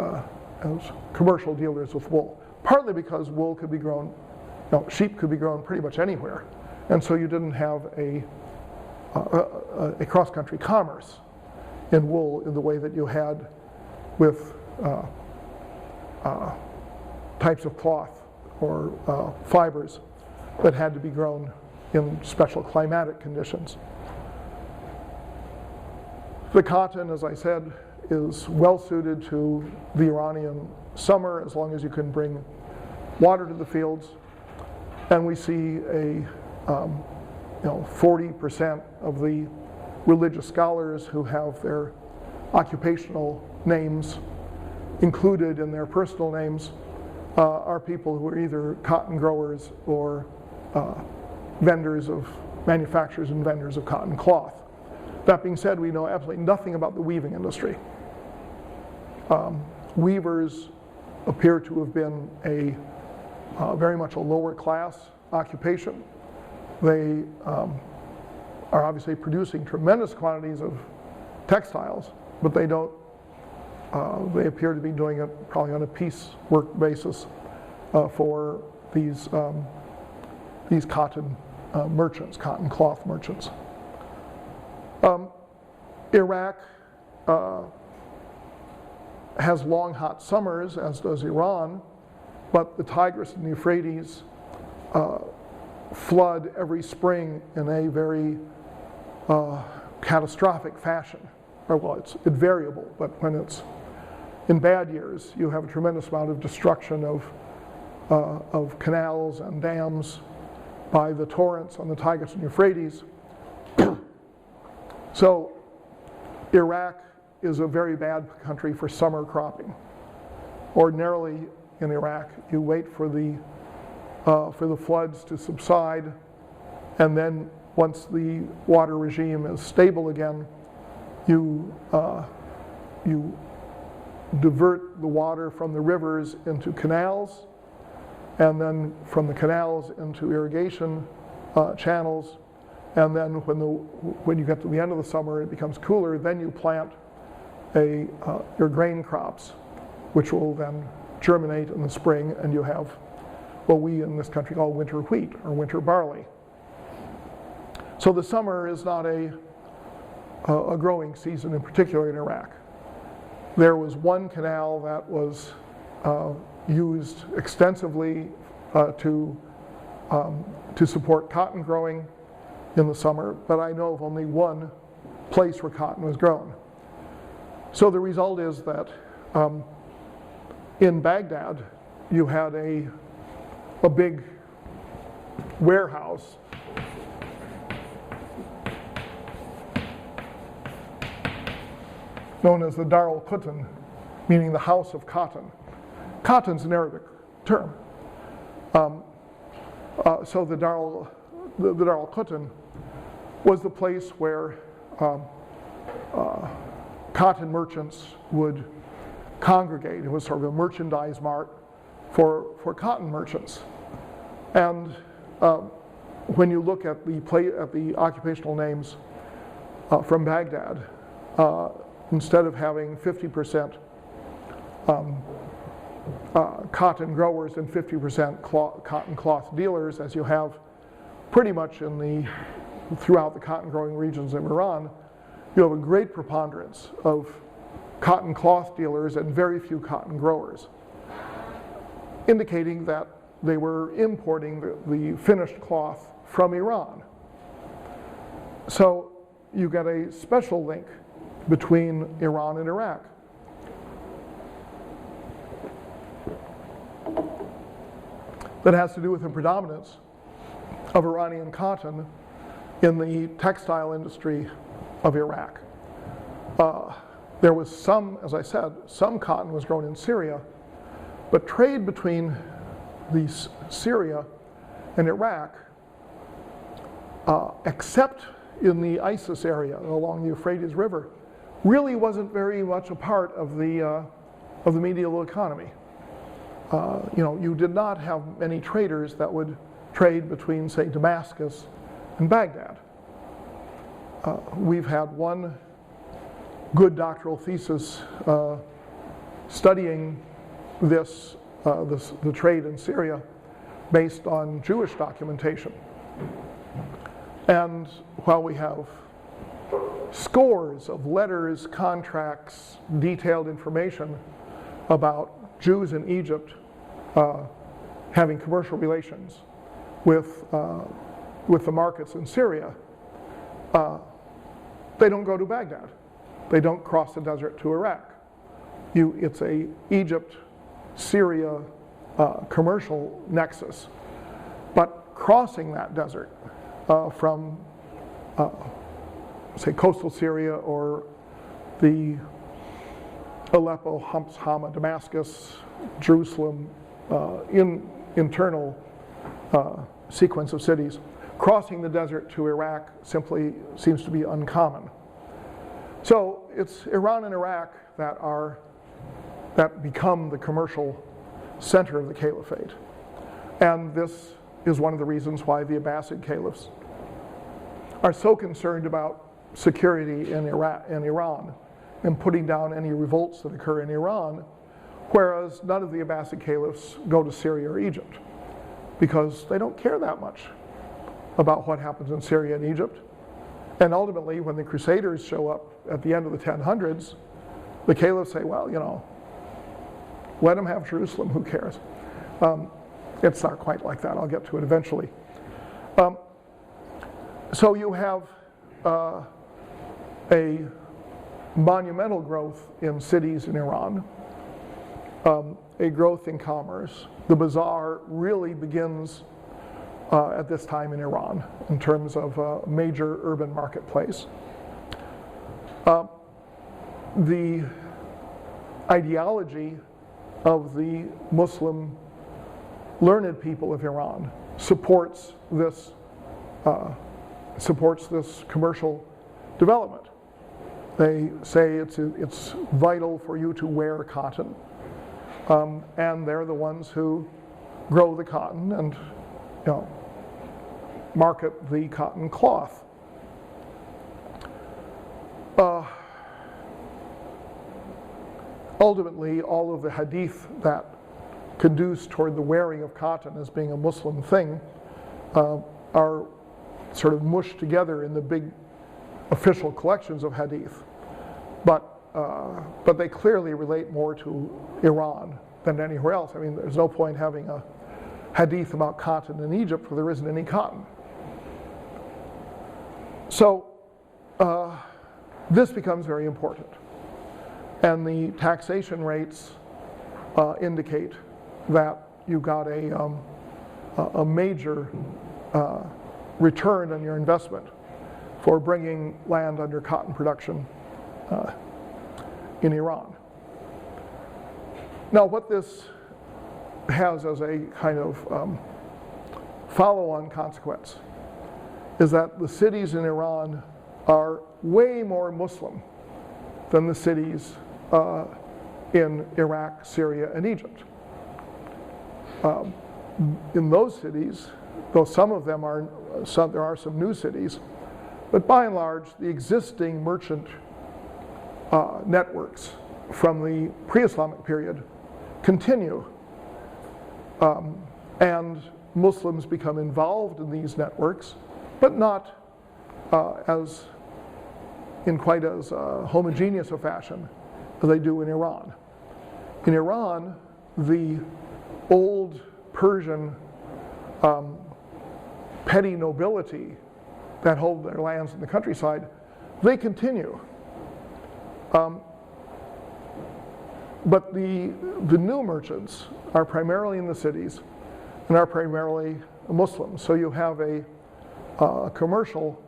commercial dealers with wool. Partly because wool could be grown, sheep could be grown pretty much anywhere, and so you didn't have a cross-country commerce in wool in the way that you had with types of cloth or fibers that had to be grown in special climatic conditions. The cotton, as I said, is well suited to the Iranian summer as long as you can bring water to the fields. And we see 40% of the religious scholars who have their occupational names included in their personal names are people who are either cotton growers or manufacturers and vendors of cotton cloth. That being said, we know absolutely nothing about the weaving industry. Weavers appear to have been very much a lower class occupation. They are obviously producing tremendous quantities of textiles, but they appear to be doing it probably on a piecework basis for these cotton merchants, cotton cloth merchants. Iraq has long, hot summers, as does Iran, but the Tigris and the Euphrates flood every spring in a very catastrophic fashion. Well, it's variable, but when it's in bad years, you have a tremendous amount of destruction of canals and dams by the torrents on the Tigris and Euphrates. So Iraq is a very bad country for summer cropping. Ordinarily in Iraq, you wait for the floods to subside, and then once the water regime is stable again, you divert the water from the rivers into canals, and then from the canals into irrigation channels, and then when you get to the end of the summer, it becomes cooler. Then you plant your grain crops, which will then germinate in the spring, and you have what we in this country call winter wheat or winter barley. So the summer is not a growing season, in particular in Iraq. There was one canal that was used extensively to support cotton growing in the summer, but I know of only one place where cotton was grown. So the result is that in Baghdad, you had a big warehouse known as the Dar al-Qutn, meaning the house of cotton. Cotton's an Arabic term. So the Dar al-Qutn was the place where cotton merchants would congregate. It was sort of a merchandise mart for cotton merchants. And when you look at the occupational names from Baghdad, instead of having 50% cotton growers and 50% cotton cloth dealers, as you have pretty much throughout the cotton growing regions of Iran, you have a great preponderance of cotton cloth dealers and very few cotton growers, indicating that they were importing the finished cloth from Iran. So you get a special link between Iran and Iraq. That has to do with the predominance of Iranian cotton in the textile industry of Iraq. There was as I said, some cotton was grown in Syria, but trade between Syria and Iraq, except in the ISIS area along the Euphrates River, really wasn't very much a part of the medieval economy. You did not have many traders that would trade between, say, Damascus and Baghdad. we've had one good doctoral thesis studying the trade in Syria based on Jewish documentation. And while we have scores of letters, contracts, detailed information about Jews in Egypt having commercial relations with the markets in Syria, they don't go to Baghdad. They don't cross the desert to Iraq. It's a Egypt-Syria commercial nexus. But crossing that desert from, say, coastal Syria or the Aleppo, Homs, Hama, Damascus, Jerusalem, internal sequence of cities, crossing the desert to Iraq simply seems to be uncommon. So it's Iran and Iraq that become the commercial center of the caliphate. And this is one of the reasons why the Abbasid caliphs are so concerned about security in Iraq and Iran and putting down any revolts that occur in Iran, whereas none of the Abbasid caliphs go to Syria or Egypt because they don't care that much about what happens in Syria and Egypt. And ultimately, when the Crusaders show up at the end of the 1000s, the caliphs say, well, let them have Jerusalem, who cares? It's not quite like that. I'll get to it eventually. So you have a monumental growth in cities in Iran, a growth in commerce. The bazaar really begins at this time in Iran in terms of a major urban marketplace. The ideology of the Muslim learned people of Iran supports this commercial development. They say it's vital for you to wear cotton, and they're the ones who grow the cotton and market the cotton cloth. Ultimately, all of the hadith that conduce toward the wearing of cotton as being a Muslim thing are sort of mushed together in the big official collections of hadith. But they clearly relate more to Iran than anywhere else. I mean, there's no point having a hadith about cotton in Egypt where there isn't any cotton. So this becomes very important. And the taxation rates indicate that you got a major return on your investment for bringing land under cotton production in Iran. Now, what this has as a kind of follow-on consequence is that the cities in Iran are way more Muslim than the cities in Iraq, Syria, and Egypt. In those cities, though some of them there are some new cities, but by and large, the existing merchant networks from the pre-Islamic period continue, and Muslims become involved in these networks, but not in quite as homogeneous a fashion as they do in Iran. In Iran, the old Persian petty nobility that hold their lands in the countryside, they continue. But the new merchants are primarily in the cities and are primarily Muslims. So you have a commercial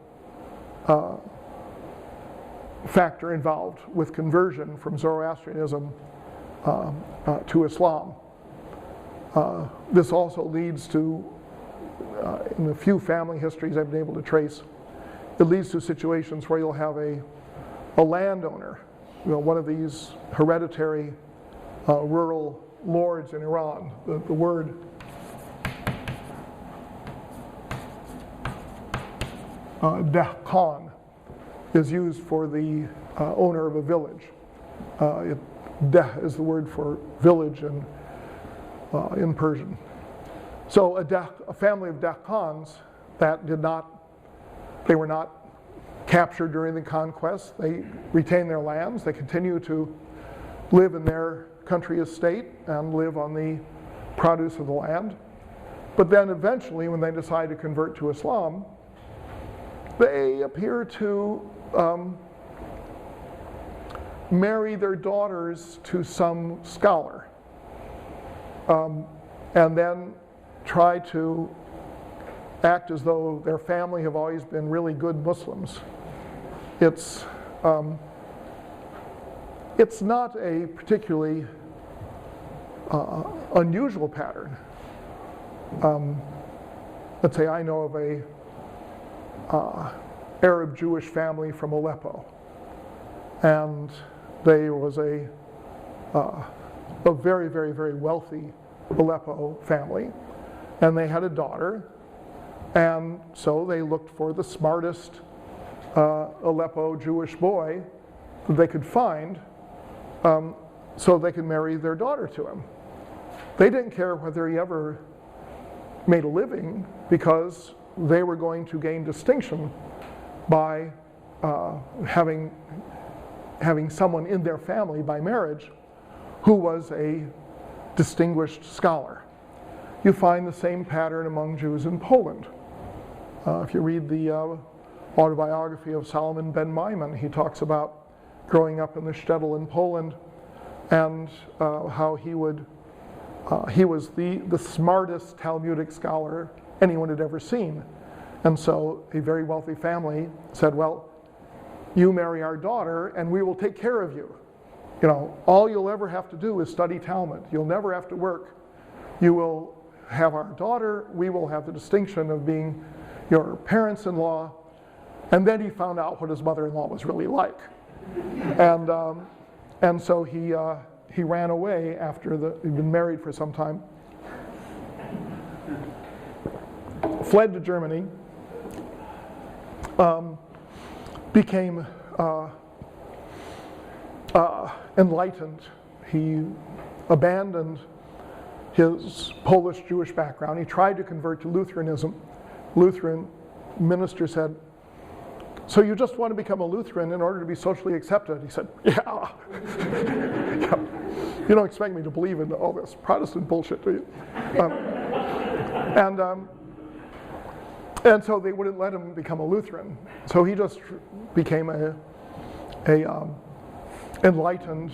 factor involved with conversion from Zoroastrianism to Islam. This also leads to, in the few family histories I've been able to trace, it leads to situations where you'll have a landowner, one of these hereditary rural lords in Iran. The word dehqan is used for the owner of a village. Deh is the word for village in Persian. So a family of Dehqans that they were not captured during the conquest. They retained their lands. They continue to live in their country estate and live on the produce of the land. But then eventually, when they decide to convert to Islam, they appear to marry their daughters to some scholar, and then try to act as though their family have always been really good Muslims. It's not a particularly unusual pattern. Let's say I know of a Arab Jewish family from Aleppo, and there was a very, very, very wealthy Aleppo family, and they had a daughter, and so they looked for the smartest Aleppo Jewish boy that they could find, so they could marry their daughter to him. They didn't care whether he ever made a living, because they were going to gain distinction by having someone in their family by marriage who was a distinguished scholar. You find the same pattern among Jews in Poland. If you read the autobiography of Solomon ben Maimon, he talks about growing up in the shtetl in Poland and how he was the smartest Talmudic scholar anyone had ever seen. And so a very wealthy family said, well, you marry our daughter and we will take care of you. You know, all you'll ever have to do is study Talmud. You'll never have to work. You will have our daughter. We will have the distinction of being your parents-in-law. And then he found out what his mother-in-law was really like. And so he ran away after he'd been married for some time, fled to Germany, became enlightened. He abandoned his Polish Jewish background. He tried to convert to Lutheranism. Lutheran minister said, "So you just want to become a Lutheran in order to be socially accepted?" He said, "Yeah." Yeah. You don't expect me to believe in all this Protestant bullshit, do you? And so they wouldn't let him become a Lutheran. So he just became a enlightened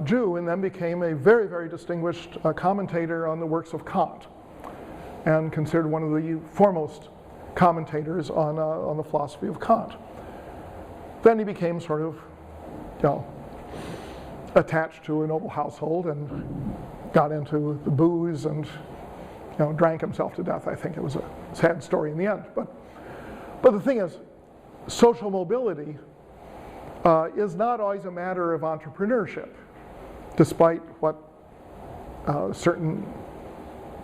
Jew, and then became a very, very distinguished commentator on the works of Kant, and considered one of the foremost commentators on the philosophy of Kant. Then he became sort of, attached to a noble household and got into the booze and, drank himself to death. I think it was a sad story in the end. But the thing is, social mobility is not always a matter of entrepreneurship, despite what certain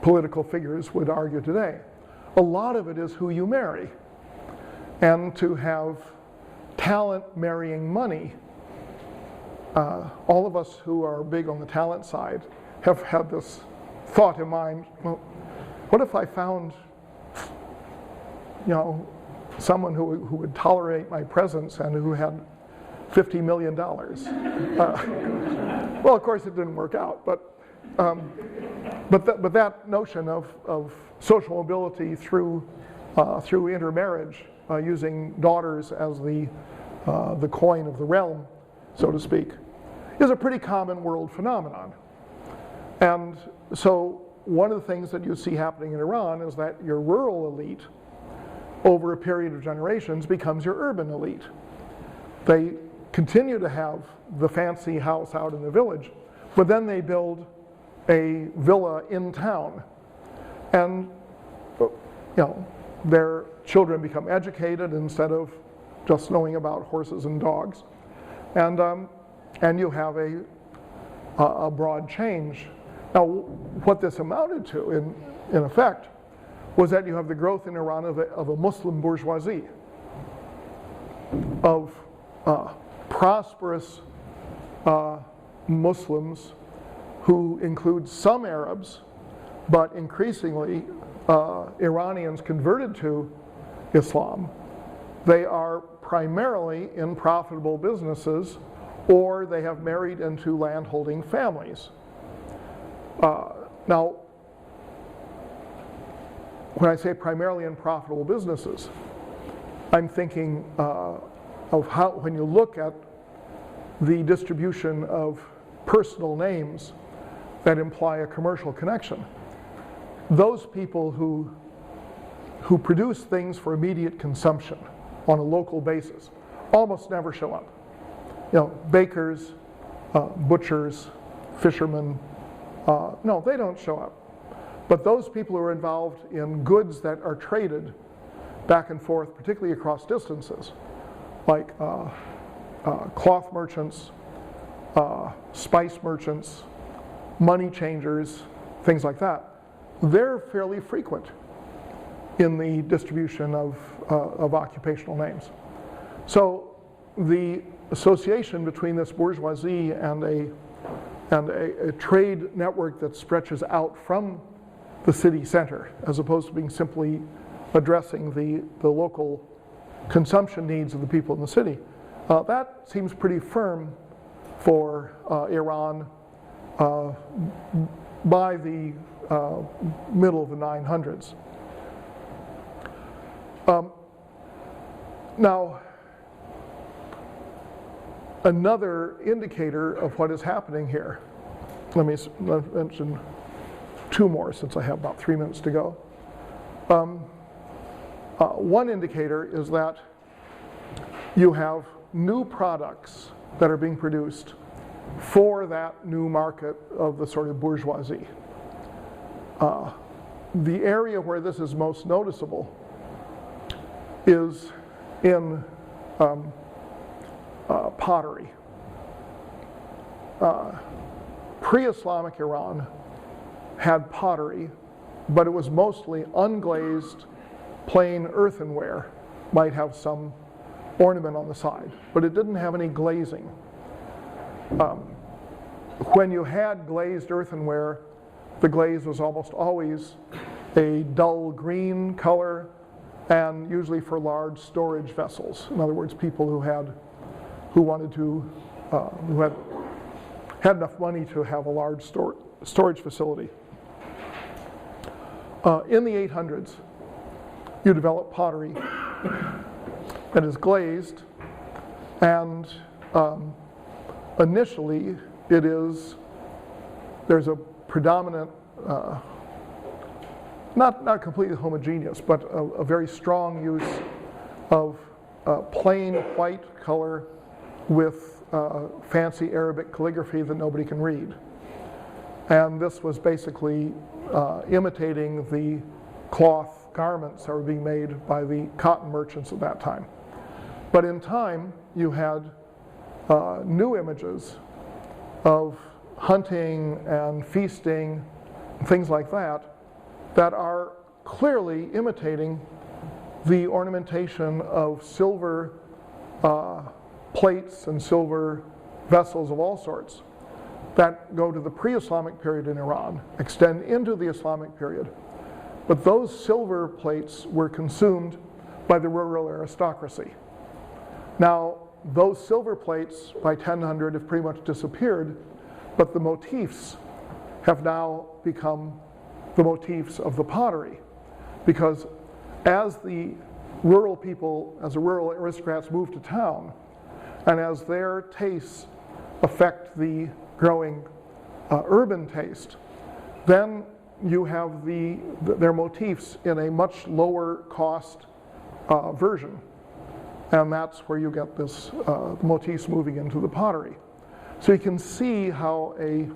political figures would argue today. A lot of it is who you marry. And to have talent marrying money, all of us who are big on the talent side have had this thought in mind, well, what if I found, someone who would tolerate my presence and who had $50 million? Well, of course, it didn't work out, but that notion of social mobility through intermarriage, using daughters as the coin of the realm, so to speak, is a pretty common world phenomenon. And so one of the things that you see happening in Iran is that your rural elite, over a period of generations, becomes your urban elite. They continue to have the fancy house out in the village, but then they build a villa in town. And their children become educated instead of just knowing about horses and dogs. And you have a broad change. Now, what this amounted to, in effect, was that you have the growth in Iran of a Muslim bourgeoisie. of prosperous Muslims who include some Arabs, but increasingly Iranians converted to Islam. They are primarily in profitable businesses, or they have married into landholding families. Now, when I say primarily in profitable businesses, I'm thinking of how, when you look at the distribution of personal names that imply a commercial connection, those people who produce things for immediate consumption on a local basis almost never show up. You know, bakers, butchers, fishermen, no, they don't show up. But those people who are involved in goods that are traded back and forth, particularly across distances, like cloth merchants, spice merchants, money changers, things like that, they're fairly frequent in the distribution of occupational names. So the association between this bourgeoisie and a trade network that stretches out from the city center, as opposed to being simply addressing the local consumption needs of the people in the city, that seems pretty firm for Iran by the middle of the 900s. Now, another indicator of what is happening here, let me mention two more since I have about 3 minutes to go. One indicator is that you have new products that are being produced for that new market of the sort of bourgeoisie. The area where this is most noticeable is in pottery. Pre-Islamic Iran had pottery, but it was mostly unglazed, plain earthenware. Might have some ornament on the side, but it didn't have any glazing. When you had glazed earthenware, the glaze was almost always a dull green color, and usually for large storage vessels. In other words, people who had enough money to have a large storage facility. In the 800s, you develop pottery that is glazed, and initially there's a predominant, not completely homogeneous, but a very strong use of plain white color with fancy Arabic calligraphy that nobody can read. And this was basically imitating the cloth garments that were being made by the cotton merchants at that time. But in time, you had new images of hunting and feasting, things like that, that are clearly imitating the ornamentation of silver plates and silver vessels of all sorts that go to the pre-Islamic period in Iran, extend into the Islamic period. But those silver plates were consumed by the rural aristocracy. Now, those silver plates by 1000 have pretty much disappeared, but the motifs have now become the motifs of the pottery, because as the rural people, as the rural aristocrats move to town, and as their tastes affect the growing urban taste, then you have their motifs in a much lower cost version. And that's where you get this motifs moving into the pottery. So you can see how a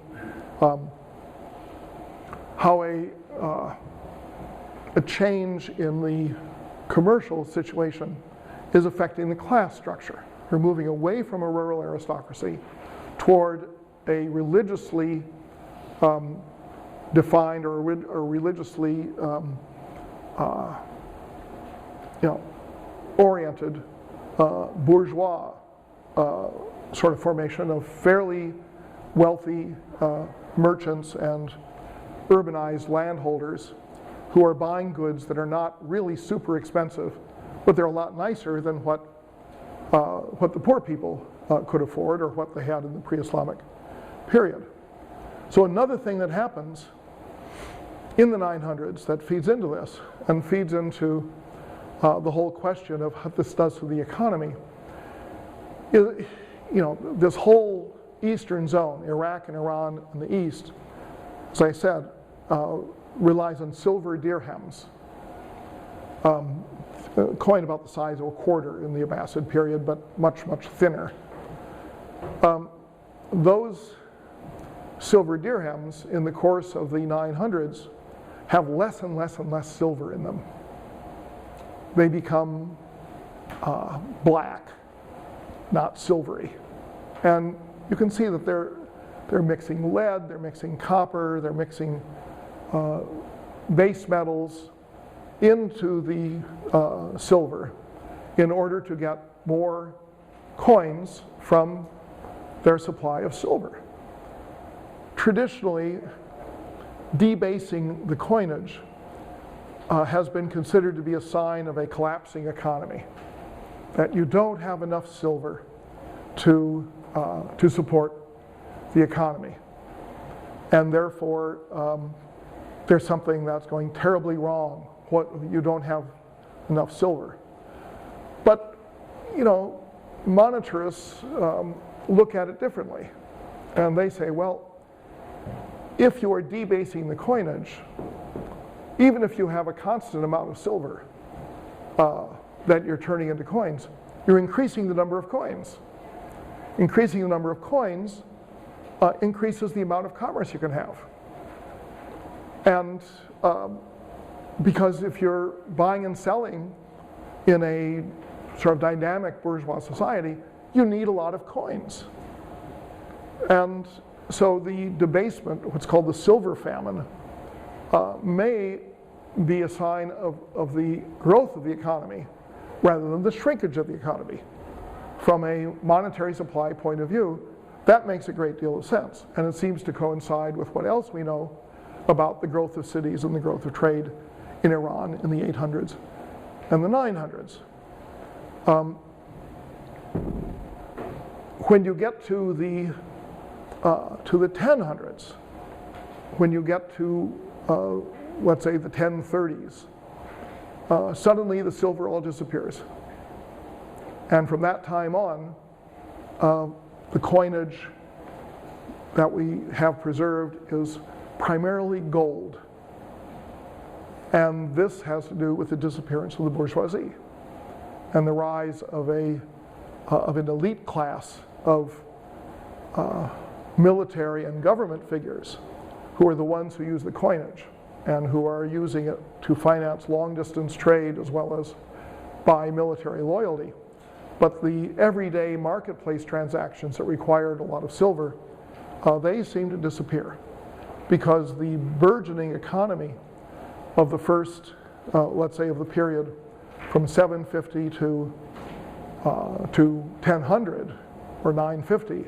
change in the commercial situation is affecting the class structure. We're moving away from a rural aristocracy toward a religiously defined or religiously oriented bourgeois sort of formation of fairly wealthy merchants and urbanized landholders who are buying goods that are not really super expensive, but they're a lot nicer than what the poor people could afford or what they had in the pre-Islamic period. So another thing that happens in the 900s that feeds into this and feeds into the whole question of what this does to the economy is, this whole eastern zone, Iraq and Iran in the east, as I said, relies on silver dirhams, a coin about the size of a quarter in the Abbasid period, but much, much thinner. Those silver dirhams in the course of the 900s have less and less and less silver in them. They become black, not silvery. And you can see that they're mixing lead, they're mixing copper, they're mixing base metals into the silver in order to get more coins from their supply of silver. Traditionally, debasing the coinage has been considered to be a sign of a collapsing economy, that you don't have enough silver to support the economy. And therefore, there's something that's going terribly wrong. You don't have enough silver. But, monetarists look at it differently. And they say, well, if you are debasing the coinage, even if you have a constant amount of silver that you're turning into coins, you're increasing the number of coins. Increasing the number of coins increases the amount of commerce you can have. And because if you're buying and selling in a sort of dynamic bourgeois society, you need a lot of coins. And so the debasement, what's called the silver famine, may be a sign of the growth of the economy rather than the shrinkage of the economy. From a monetary supply point of view, that makes a great deal of sense. And it seems to coincide with what else we know about the growth of cities and the growth of trade in Iran in the 800s and the 900s. When you get to the 1000s, when you get to, let's say, the 1030s, suddenly the silver all disappears. And from that time on, the coinage that we have preserved is primarily gold. And this has to do with the disappearance of the bourgeoisie and the rise of an elite class of military and government figures who are the ones who use the coinage and who are using it to finance long-distance trade as well as buy military loyalty. But the everyday marketplace transactions that required a lot of silver, they seem to disappear because the burgeoning economy of the first, let's say, of the period from 750 to 1000 or 950,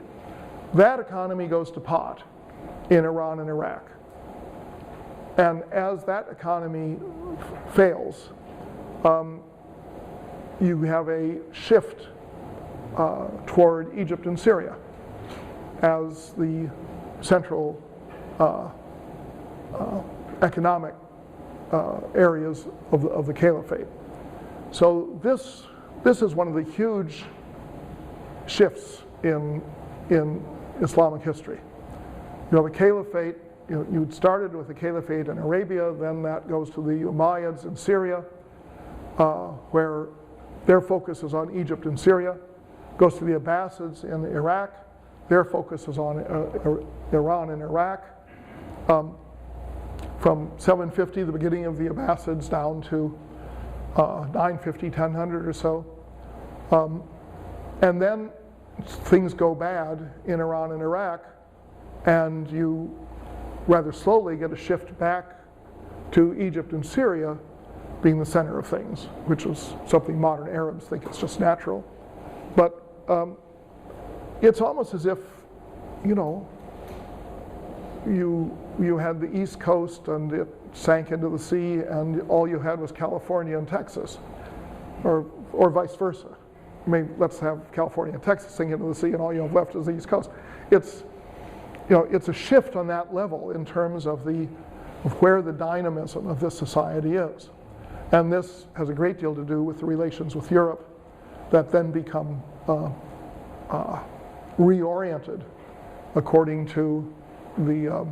that economy goes to pot in Iran and Iraq. And as that economy fails, you have a shift toward Egypt and Syria as the central economic areas of the caliphate. So this is one of the huge shifts in Islamic history. The caliphate, you'd started with the caliphate in Arabia, then that goes to the Umayyads in Syria, where their focus is on Egypt and Syria, goes to the Abbasids in Iraq, their focus is on Iran and Iraq. From 750, the beginning of the Abbasids, down to 950, 1000 or so. And then things go bad in Iran and Iraq, and you rather slowly get a shift back to Egypt and Syria being the center of things, which is something modern Arabs think is just natural. But it's almost as if, you know, you had the East Coast and it sank into the sea, and all you had was California and Texas, or vice versa. I mean, let's have California and Texas sink into the sea, and all you have left is the East Coast. It's, you know, it's a shift on that level in terms of where the dynamism of this society is. And this has a great deal to do with the relations with Europe that then become reoriented according to the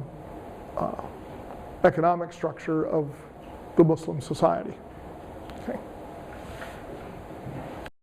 economic structure of the Muslim society. Okay.